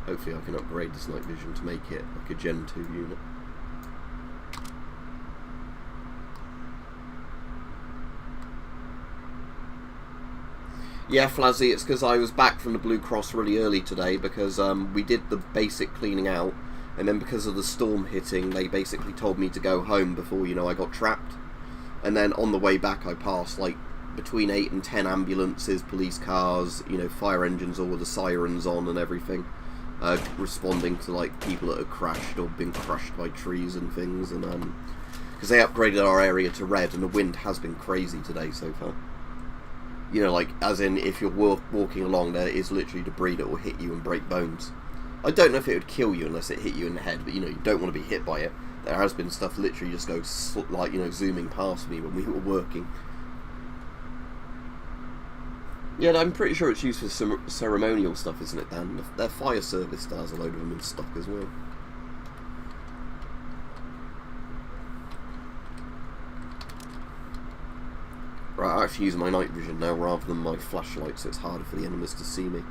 Hopefully I can upgrade this night vision to make it like a Gen 2 unit. Yeah, Flazzy, it's because I was back from the Blue Cross really early today, because we did the basic cleaning out, and then because of the storm hitting, they basically told me to go home before, you know, I got trapped. And then on the way back I passed like between 8 and 10 ambulances, police cars, you know, fire engines, all with the sirens on and everything, responding to like people that have crashed or been crushed by trees and things. And because they upgraded our area to red, and the wind has been crazy today so far. You know, like, as in, if you're walking along, there is literally debris that will hit you and break bones. I don't know if it would kill you unless it hit you in the head, but, you know, you don't want to be hit by it. There has been stuff literally just go, like, you know, zooming past me when we were working. Yeah, I'm pretty sure it's used for some ceremonial stuff, isn't it, Dan? Their fire service does a load of them in stock as well. Right, I actually use my night vision now rather than my flashlight, so it's harder for the enemies to see me.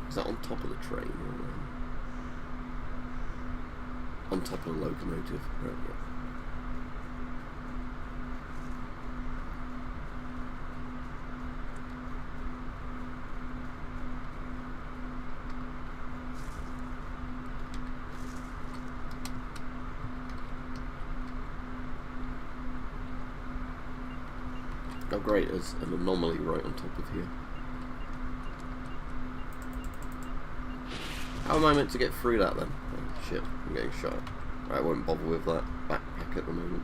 Is that on top of the train? Or, on top of the locomotive? Right, yeah. Oh great, there's an anomaly right on top of here. How am I meant to get through that then? Oh shit, I'm getting shot. Right, I won't bother with that backpack at the moment.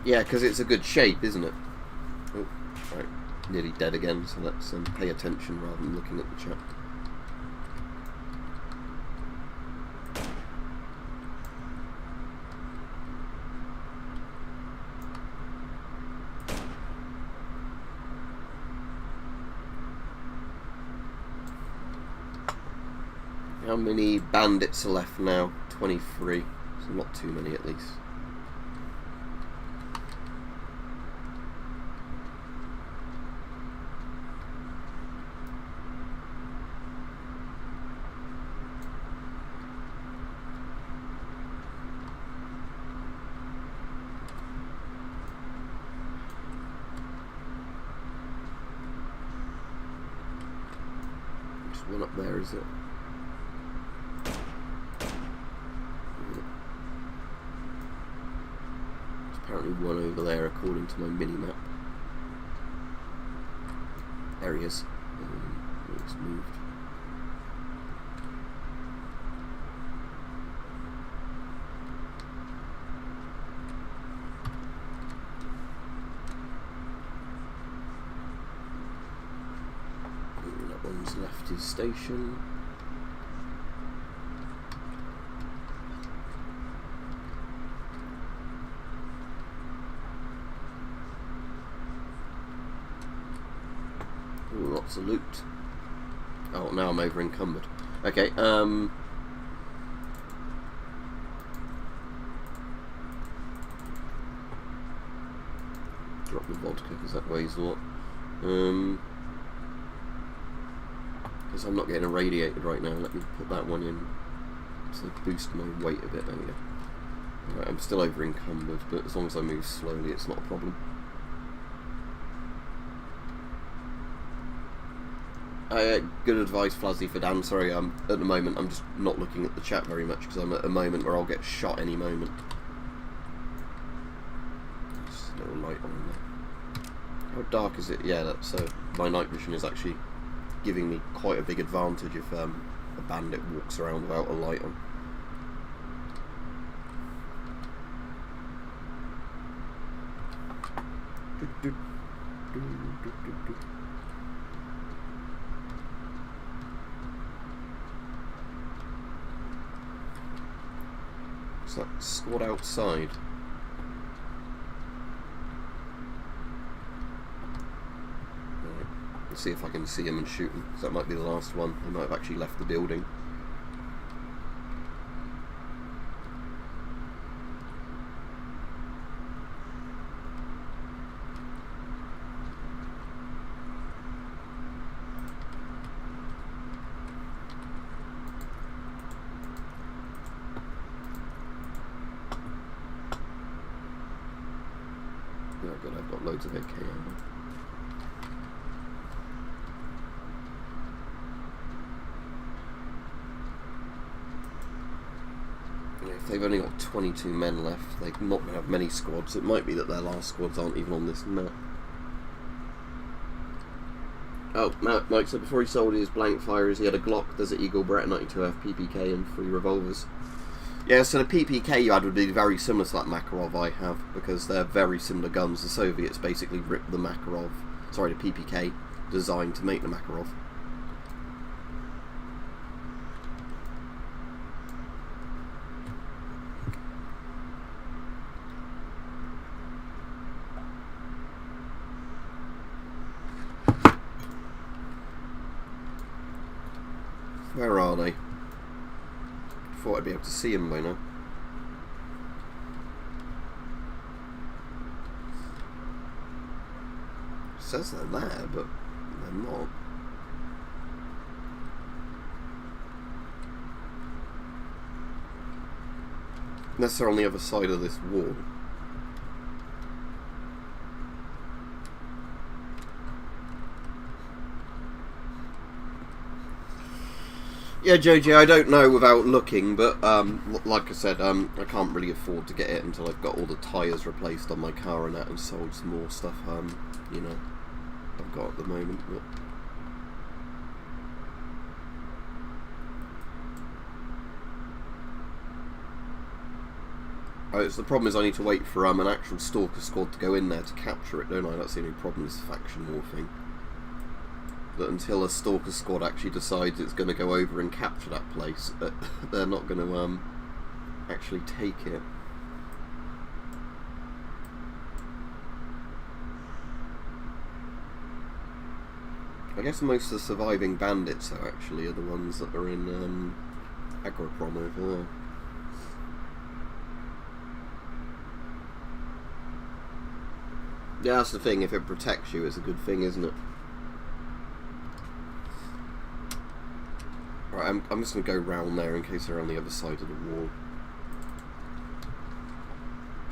Yeah, because it's a good shape, isn't it? Oh, right, nearly dead again, so let's pay attention rather than looking at the chat. How many bandits are left now? 23, so not too many at least. There's one up there, is it? There's apparently one over there according to my mini-map. There he is. It's moved. That one's left his station. Ooh, lots of loot. Oh, now I'm over encumbered. Okay, drop the vodka because that weighs a lot. Because I'm not getting irradiated right now, let me put that one in to boost my weight a bit. There we go. Right, I'm still over encumbered, but as long as I move slowly, it's not a problem. Good advice, Flazzy, for Dan. Sorry, at the moment I'm just not looking at the chat very much because I'm at a moment where I'll get shot any moment. Just a little light on there. How dark is it? Yeah, that's my night vision is actually giving me quite a big advantage if a bandit walks around without a light on. Is that squad outside? Right. Let's see if I can see him and shoot him, because that might be the last one. He might have actually left the building. Oh good, I've got loads of AK ammo. If they've only got 22 men left, they're not going to have many squads. It might be that their last squads aren't even on this map. Oh, Mike said before he sold his blank firers, he had a Glock, Desert Eagle, Beretta 92F, PPK and 3 revolvers. Yeah, so the PPK you had would be very similar to that Makarov I have, because they're very similar guns. The Soviets basically ripped the Makarov, sorry, the PPK, designed to make the Makarov. Where are they? Thought I'd be able to see them by now. It says they're there, but they're not. Unless they're on the other side of this wall. Yeah, JJ, I don't know without looking, but like I said, I can't really afford to get it until I've got all the tyres replaced on my car and that, and sold some more stuff, you know, I've got at the moment. But the problem is I need to wait for an actual Stalker squad to go in there to capture it, don't I? That's the only problem, is the faction war thing. That until a Stalker squad actually decides it's going to go over and capture that place, they're not going to actually take it. I guess most of the surviving bandits, though, actually, are the ones that are in Agroprom over there. Yeah, that's the thing. If it protects you, it's a good thing, isn't it? Right, I'm just going to go round there in case they're on the other side of the wall.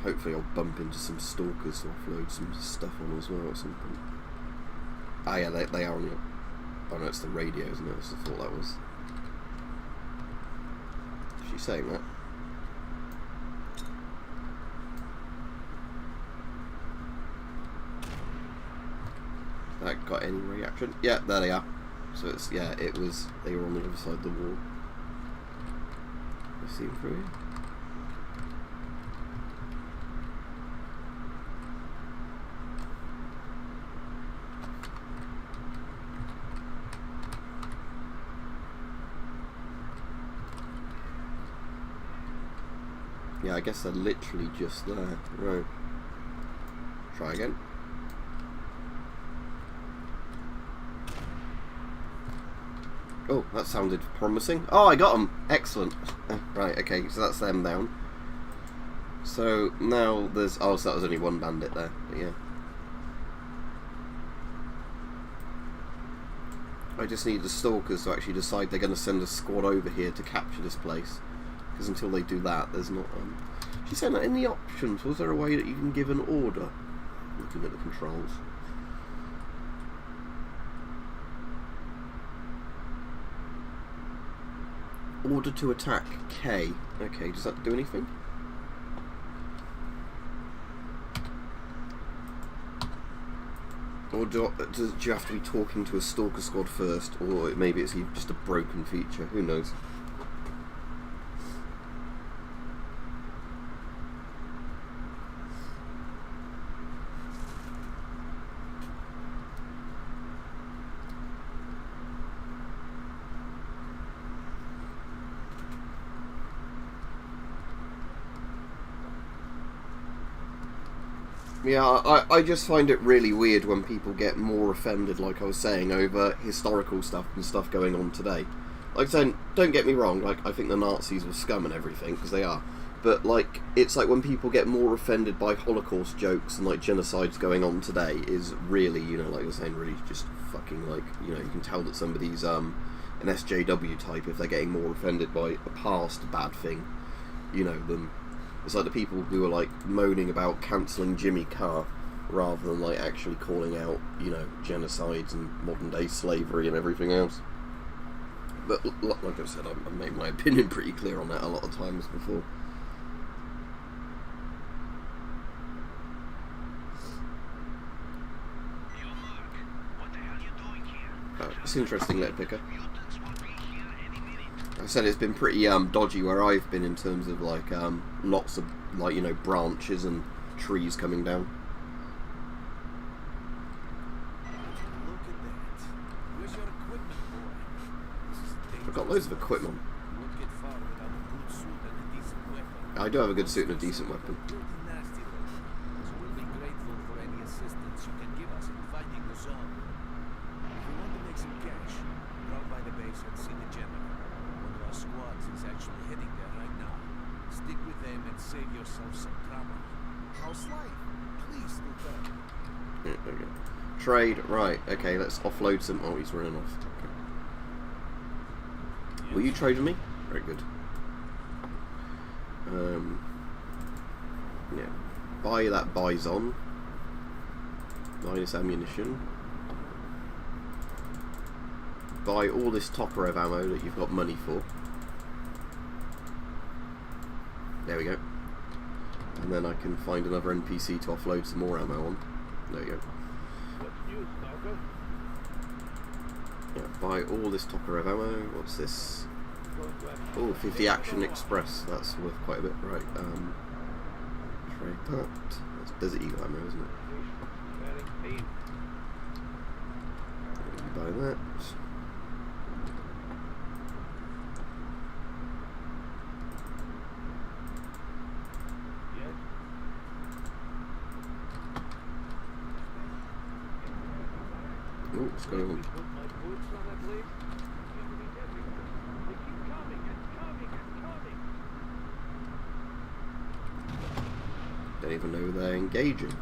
Hopefully I'll bump into some stalkers to offload some stuff on as well at some point. Ah yeah, they are on the... Oh no, it's the radio, isn't it? I thought that was... Is she saying that? That got any reaction? Yeah, there they are. So it's, yeah, it was, they were on the other side of the wall. I see them through here. Yeah, I guess they're literally just there. Right. Try again. Oh, that sounded promising. Oh, I got them! Excellent. Right, okay, so that's them down. So, now there's... Oh, so that was only one bandit there, but yeah. I just need the stalkers to actually decide they're going to send a squad over here to capture this place. Because until they do that, there's not... She's saying that in the options, was there a way that you can give an order? Looking at the controls. Order to attack, K. Okay, does that do anything? Or do you have to be talking to a stalker squad first? Or maybe it's just a broken feature, who knows? Yeah, I just find it really weird when people get more offended, like I was saying, over historical stuff and stuff going on today. Like I said, don't get me wrong, like, I think the Nazis were scum and everything, because they are. But, like, it's like when people get more offended by Holocaust jokes and, like, genocides going on today is really, you know, like I was saying, really just fucking, like, you know, you can tell that somebody's, an SJW type if they're getting more offended by a past bad thing, you know, than... It's like the people who are like moaning about cancelling Jimmy Carr rather than like actually calling out, you know, genocides and modern day slavery and everything else. But like I said, I've made my opinion pretty clear on that a lot of times before. It's interesting, letter picker. I said it's been pretty dodgy where I've been in terms of like lots of like, you know, branches and trees coming down. I've got loads of equipment. I do have a good suit and a decent weapon. Yeah, there we go. Trade, right, okay, let's offload some... Oh, he's running off. Okay. Will you trade with me? Very good. Yeah. Buy that Bison. Minus ammunition. Buy all this Tokarev ammo that you've got money for. There we go. And then I can find another NPC to offload some more ammo on. There you go. Yeah, buy all this Tokarev ammo. What's this? Oh, 50 Action Express. That's worth quite a bit. Right, trade that. That's Desert Eagle ammo, isn't it? Buy that. Oh, what's going on? Don't even know they're engaging.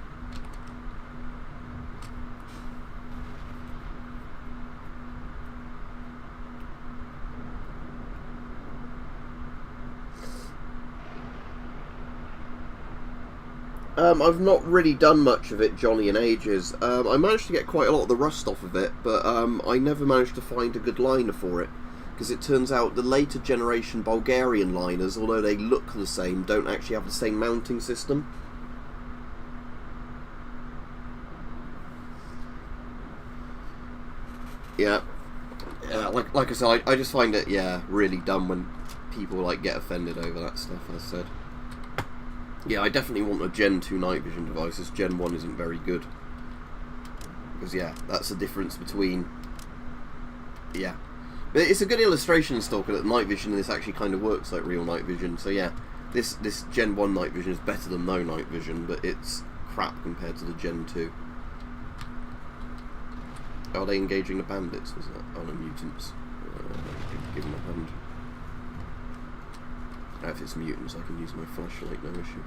I've not really done much of it, Johnny, in ages. I managed to get quite a lot of the rust off of it, but I never managed to find a good liner for it. Because it turns out the later generation Bulgarian liners, although they look the same, don't actually have the same mounting system. Yeah. Like I said, I just find it, yeah, really dumb when people like get offended over that stuff, as I said. Yeah, I definitely want a Gen 2 night vision device, as Gen 1 isn't very good. Because, yeah, that's the difference between... Yeah. But it's a good illustration, Stalker, that night vision, this actually kind of works like real night vision. So, yeah, this Gen 1 night vision is better than no night vision, but it's crap compared to the Gen 2. Are they engaging the bandits? Was that? Oh, the mutants. Give them a hand. If it's mutants, I can use my flashlight, no issue.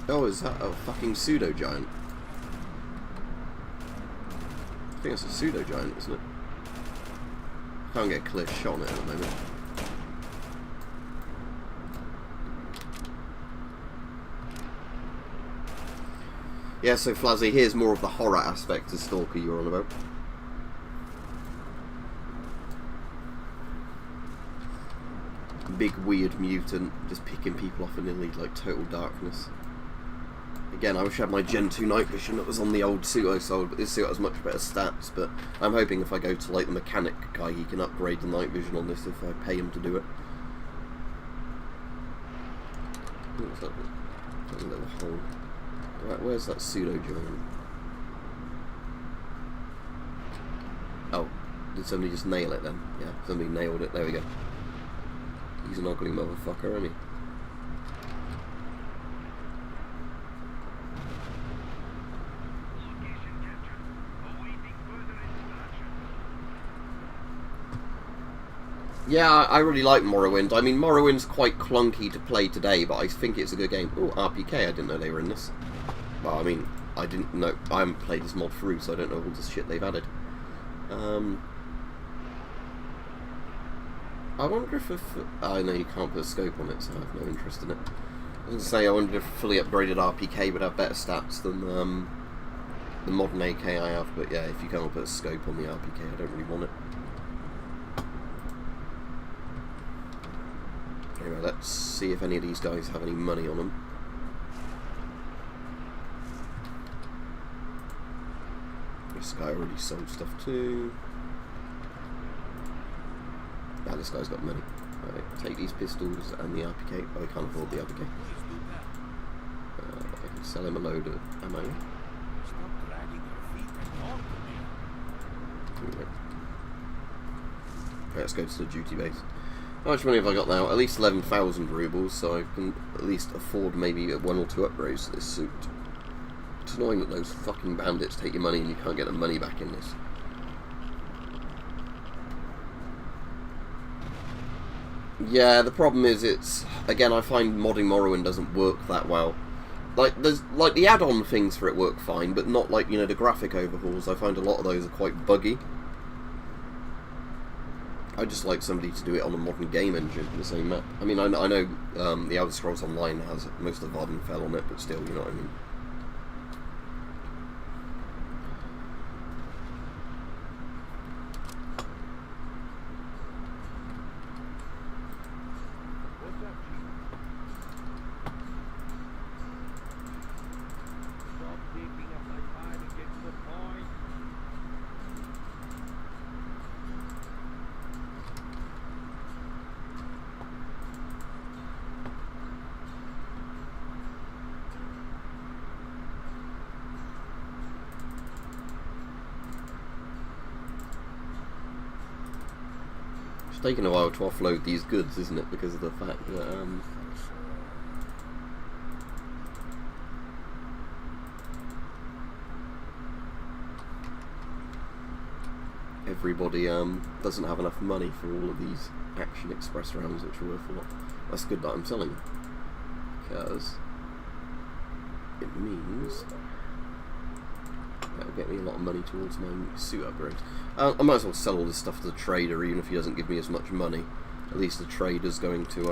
Oh, is that a fucking pseudo-giant? I think it's a pseudo-giant, isn't it? Can't get a clear shot on it at the moment. Yeah, so Flazzy, here's more of the horror aspect of Stalker you're on about. Big weird mutant, just picking people off in the like total darkness. Again, I wish I had my Gen 2 night vision that was on the old suit I sold, but this suit has much better stats, but I'm hoping if I go to like the mechanic guy, he can upgrade the night vision on this if I pay him to do it. What's that? There's a little hole. Right, where's that pseudo-giant? Oh, did somebody just nail it then? Yeah, somebody nailed it. There we go. He's an ugly motherfucker, isn't he? Yeah, I really like Morrowind. I mean, Morrowind's quite clunky to play today, but I think it's a good game. Oh, RPK, I didn't know they were in this. Well, I mean, I didn't know. I haven't played this mod through, so I don't know all this shit they've added. I wonder if... I know you can't put a scope on it, so I have no interest in it. I was going to say, I wonder if fully upgraded RPK would have better stats than the modern AK I have, but yeah, if you can't put a scope on the RPK, I don't really want it. Anyway, let's see if any of these guys have any money on them. This guy already sold stuff too. Yeah, this guy's got money. Right, take these pistols and the RPK. Oh, I can't afford the RPK. I can sell him a load of ammo. Okay, let's go to the duty base. How much money have I got now? At least 11,000 rubles, so I can at least afford maybe 1 or 2 upgrades to this suit. It's annoying that those fucking bandits take your money and you can't get the money back in this. Yeah, the problem is it's... Again, I find modding Morrowind doesn't work that well. Like, there's... Like, the add-on things for it work fine, but not like, you know, the graphic overhauls. I find a lot of those are quite buggy. I just like somebody to do it on a modern game engine, the same map. I mean, I know the Elder Scrolls Online has most of the Vardenfell on it, but still, you know what I mean. It's taken a while to offload these goods, isn't it? Because of the fact that everybody doesn't have enough money for all of these Action Express rounds, which are worth a lot. That's good that I'm selling, because it means That'll get me a lot of money towards my suit upgrade. I might as well sell all this stuff to the trader, even if he doesn't give me as much money. At least the trader's going to,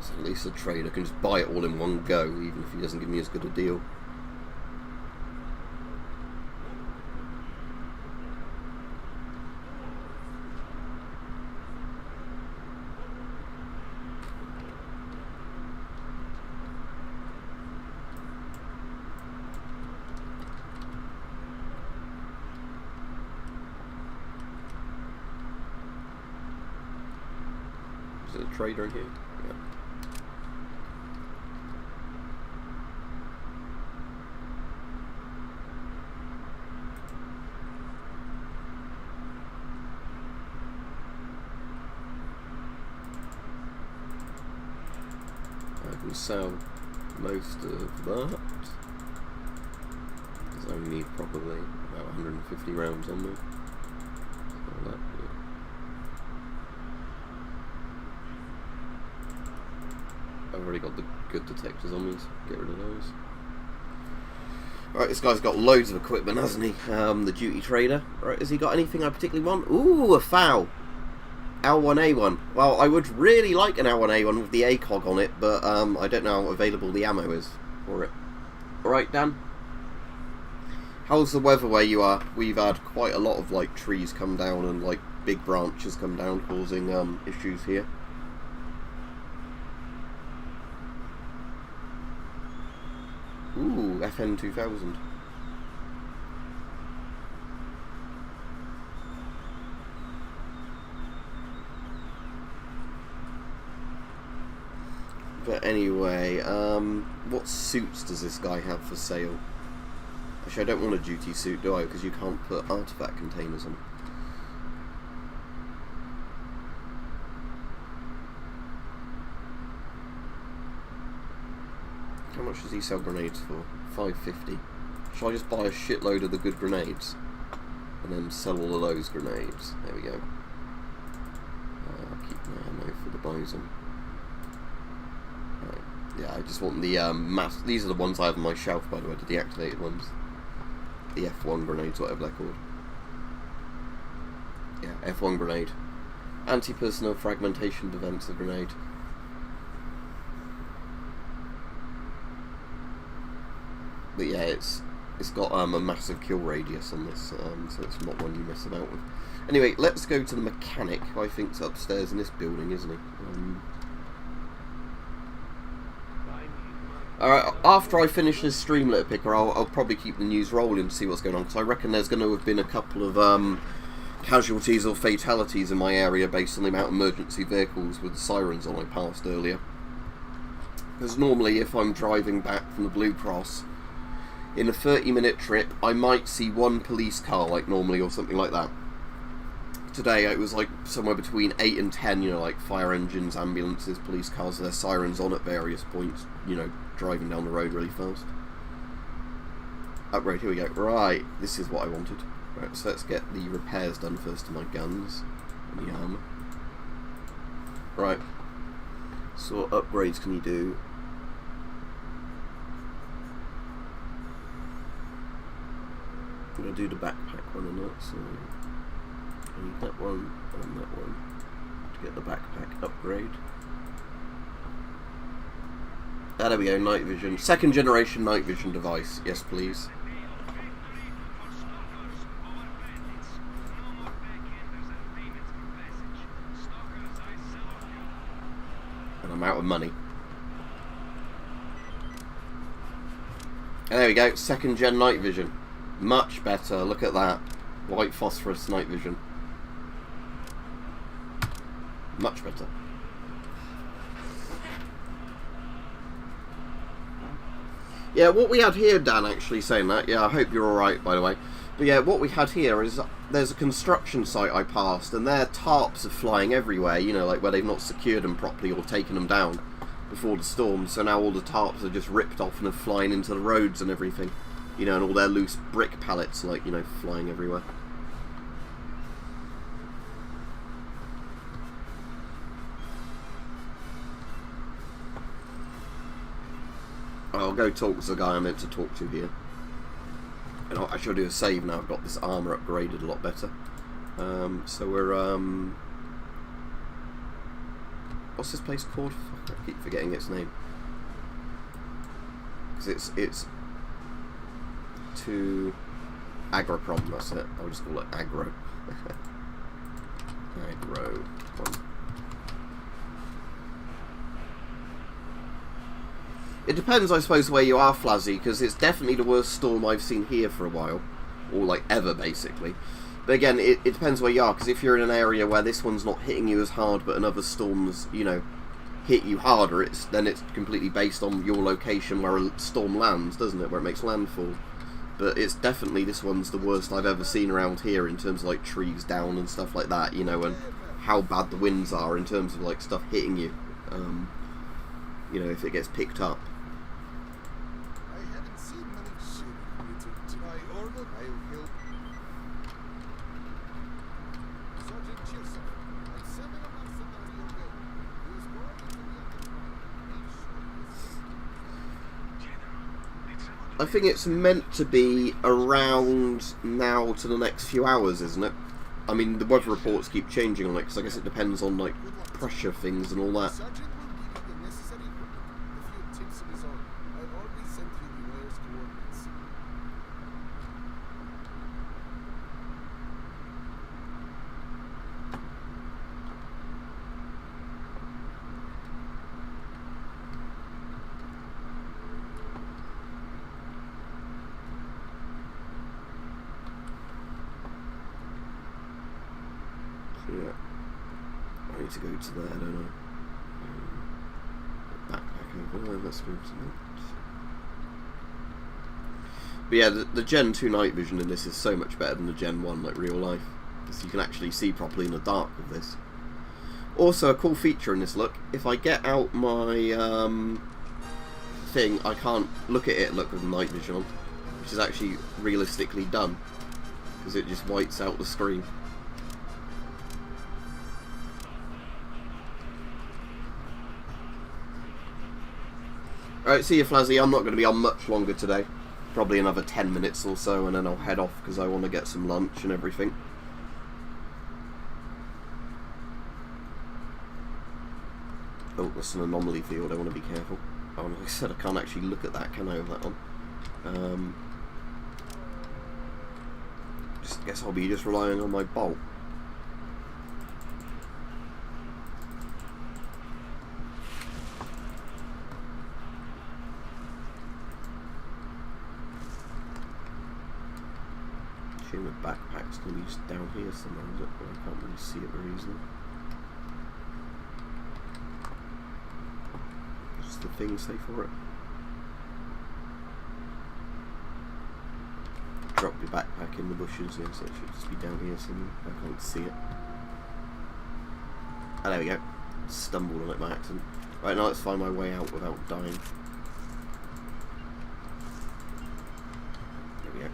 so at least the trader can just buy it all in one go, even if he doesn't give me as good a deal. Is there a trader in here? Yeah. I can sell most of that. Because I need probably about 150 rounds on me. All that, yeah. I've already got the good detectors on me, so get rid of those. Right, this guy's got loads of equipment, hasn't he? The duty trader. Right, has he got anything I particularly want? Ooh, a foul. L1A1. Well, I would really like an L1A1 with the ACOG on it, but I don't know how available the ammo is for it. Alright, Dan? How's the weather where you are? We've had quite a lot of, like, trees come down and, like, big branches come down, causing issues here. Ooh, FN 2000. But anyway, what suits does this guy have for sale? Actually, I don't want a duty suit, do I? Because you can't put artifact containers on. How much does he sell grenades for? 550. Shall I just buy a shitload of the good grenades? And then sell all of those grenades. There we go. I'll keep my ammo for the Bison. Right. Yeah, I just want the mass. These are the ones I have on my shelf, by the way, the deactivated ones. The F1 grenades, whatever they're called. Yeah, F1 grenade. Anti-personnel fragmentation prevents a grenade. But yeah, it's got a massive kill radius on this, so it's not one you mess about with. Anyway, let's go to the mechanic, who I think's upstairs in this building, isn't he? Alright, after I finish this stream, Litter Picker, I'll probably keep the news rolling to see what's going on, because I reckon there's going to have been a couple of casualties or fatalities in my area based on the amount of emergency vehicles with the sirens on I passed earlier. Because normally, if I'm driving back from the Blue Cross, in a 30-minute trip, I might see one police car, like normally, or something like that. Today, it was like somewhere between 8 and 10, you know, like fire engines, ambulances, police cars, their sirens on at various points, you know, driving down the road really fast. Upgrade, here we go. Right, this is what I wanted. Right, so let's get the repairs done first to my guns and the armour. Right, so what upgrades can you do? I'm going to do the backpack one and that, so I need that one and that one to get the backpack upgrade. Ah, there we go, night vision. Second generation night vision device, yes please. And I'm out of money. And there we go, second gen night vision. Much better, look at that. White phosphorus night vision. Much better. Yeah, what we had here, Dan, actually saying that, yeah, I hope you're alright, by the way. But yeah, what we had here is, there's a construction site I passed, and their tarps are flying everywhere, you know, like where they've not secured them properly or taken them down before the storm, so now all the tarps are just ripped off and are flying into the roads and everything. You know, and all their loose brick pallets, like, you know, flying everywhere. I'll go talk to the guy I meant to talk to here. And I should do a save now. I've got this armour upgraded a lot better. So we're what's this place called? Fuck, I keep forgetting its name. Because it's to Agroprom, that's it. I'll just call it Agro. Agro. It depends, I suppose, where you are, Flazzy, because it's definitely the worst storm I've seen here for a while. Or, like, ever, basically. But again, it depends where you are, because if you're in an area where this one's not hitting you as hard, but another storm's, you know, hit you harder, then it's completely based on your location where a storm lands, doesn't it? Where it makes landfall. But it's definitely, this one's the worst I've ever seen around here in terms of, like, trees down and stuff like that, you know, and how bad the winds are in terms of, like, stuff hitting you. You know, if it gets picked up. I think it's meant to be around now to the next few hours, isn't it? I mean, the weather reports keep changing on it, because I guess it depends on, like, pressure things and all that. Yeah, I need to go to there, don't I? Backpack over there, let's go to that. But yeah, the Gen 2 night vision in this is so much better than the Gen 1, like real life. Because you can actually see properly in the dark with this. Also, a cool feature in this look, if I get out my thing, I can't look at it with the night vision on. Which is actually realistically done. Because it just whites out the screen. Alright, see you, Flazzy. I'm not going to be on much longer today. Probably another 10 minutes or so, and then I'll head off because I want to get some lunch and everything. Oh, that's an anomaly field. I want to be careful. Oh, like I said, I can't actually look at that, can I, with that on? Just guess I'll be just relying on my bolt. The backpack's going to be just down here somewhere, is it? But I can't really see it very easily. What's the thing say for it? Drop your backpack in the bushes, yeah, so it should just be down here somewhere. I can't see it. Oh, there we go. Stumbled on it by accident. Right, now let's find my way out without dying. There we go.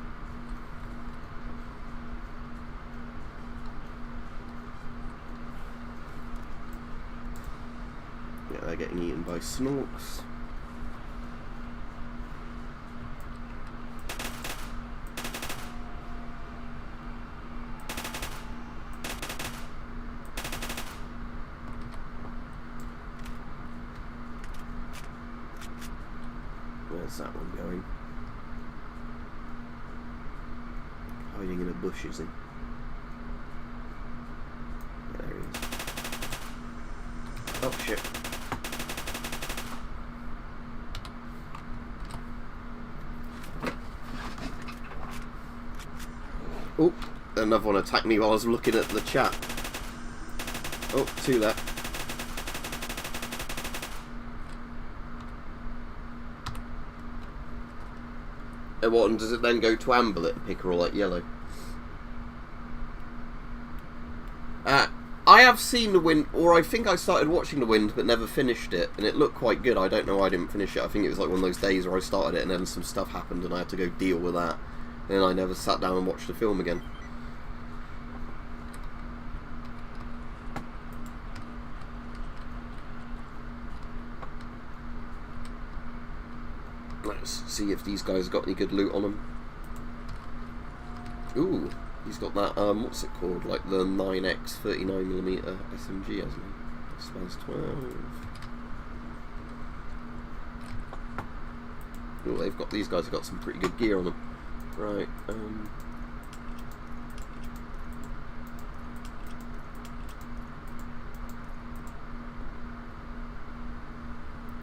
Yeah, they're getting eaten by snorks. Where's that one going? Hiding in a bush, is he? Yeah, there he is. Oh shit. Oh, another one attacked me while I was looking at the chat. Oh, two there. And what, and does it then go to amber and pick her all like yellow? I have seen The Wind, or I think I started watching The Wind but never finished it, and it looked quite good. I don't know why I didn't finish it. I think it was like one of those days where I started it and then some stuff happened and I had to go deal with that. And then I never sat down and watched the film again. Let's see if these guys got any good loot on them. Ooh, he's got that, what's it called? Like the 9x 39mm SMG, hasn't he? Spans 12. Oh, these guys have got some pretty good gear on them. Right,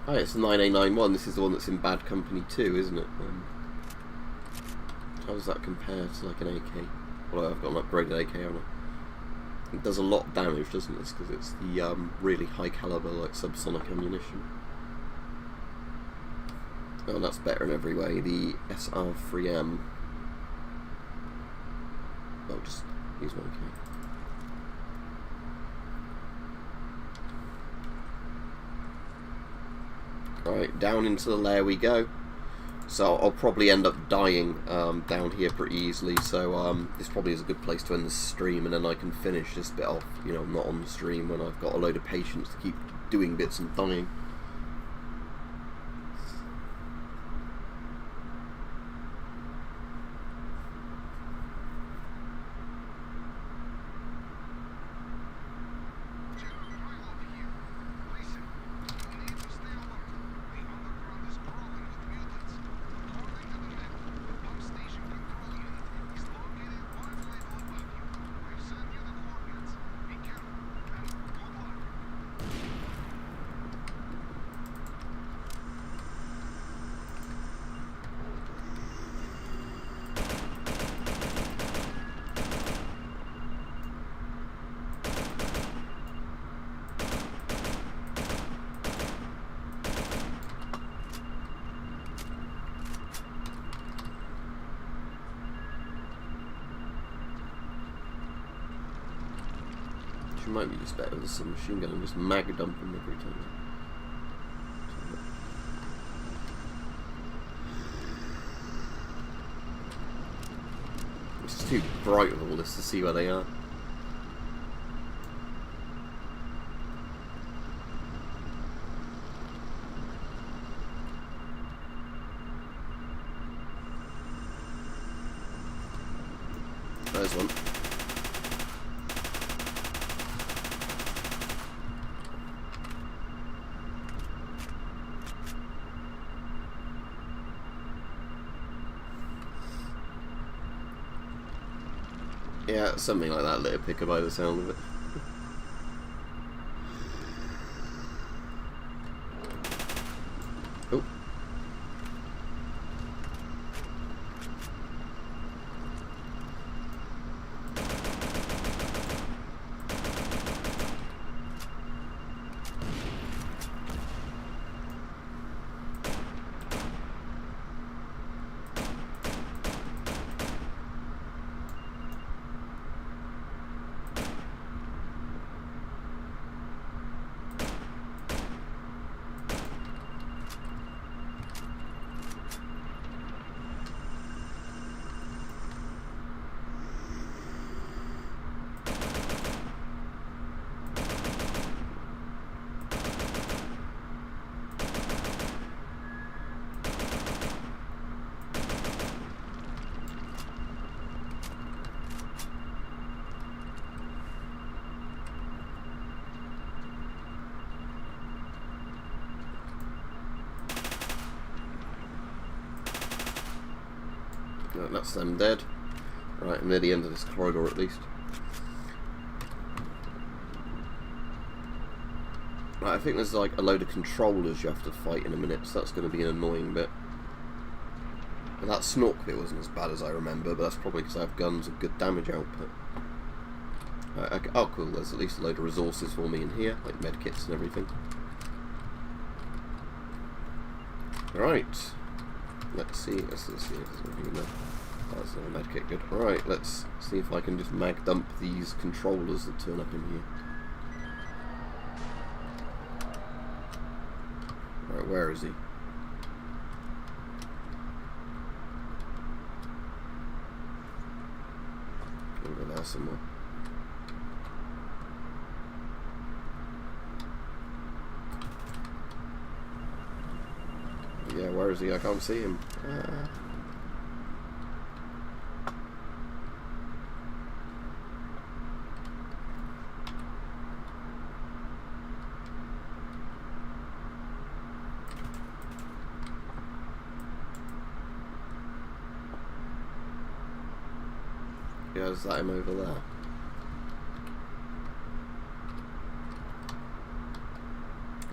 oh, it's the 9A91. This is the one that's in Bad Company 2, isn't it? How does that compare to like an AK? Well, I've got an upgraded AK on it. It does a lot of damage, doesn't it? Because it's the really high caliber, like subsonic ammunition. Oh, that's better in every way. The SR3M. I'll just use my AK. Right, down into the lair we go. So I'll probably end up dying down here pretty easily, so this probably is a good place to end the stream, and then I can finish this bit off, you know, not on the stream when I've got a load of patience to keep doing bits and dying. It might be just better with some machine gun and just mag dump them every time. It's just too bright with all this to see where they are. There's one. Yeah, something like that, litter picker by the sound of it. Oh. No, that's them dead. Right, I'm near the end of this corridor at least. Right, I think there's like a load of controllers you have to fight in a minute, so that's going to be an annoying bit. And that snork bit wasn't as bad as I remember, but that's probably because I have guns with good damage output. Right, okay. Oh cool, there's at least a load of resources for me in here, like medkits and everything. Alright. Let's see if there's anything in there. That's a medkit, good. Alright, let's see if I can just mag dump these controllers that turn up in here. Alright, where is he? Over there somewhere. Yeah, where is he? I can't see him. Yeah, is that him over there?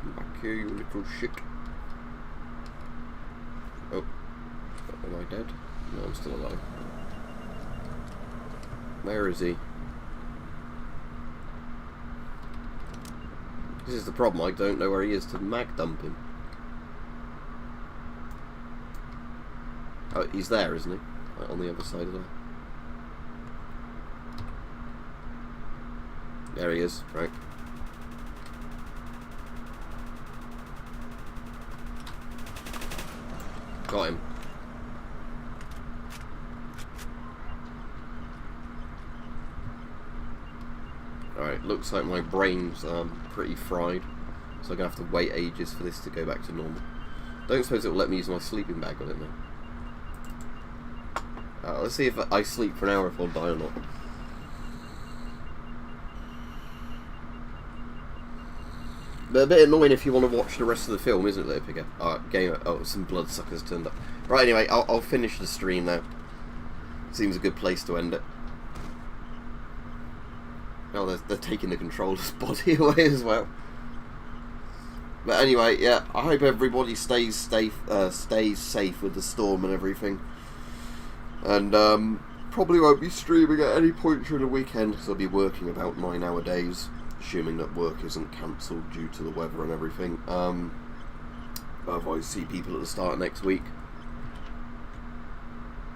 Come back here, you little shit. Oh, am I dead? No, I'm still alive. Where is he? This is the problem, I don't know where he is to mag dump him. Oh, he's there, isn't he? Right on the other side of there. There he is, right. Got him. Alright, looks like my brain's pretty fried, so I'm going to have to wait ages for this to go back to normal. Don't suppose it will let me use my sleeping bag on it now. Let's see if I sleep for an hour if I'll die or not. But a bit annoying if you want to watch the rest of the film, isn't it, Pigger? Oh, some bloodsuckers turned up. Right, anyway, I'll finish the stream now. Seems a good place to end it. Oh, they're taking the controller's body away as well. But anyway, yeah, I hope everybody stays safe with the storm and everything. And probably won't be streaming at any point during the weekend because I'll be working about 9-hour days, assuming that work isn't cancelled due to the weather and everything. Otherwise, see people at the start of next week.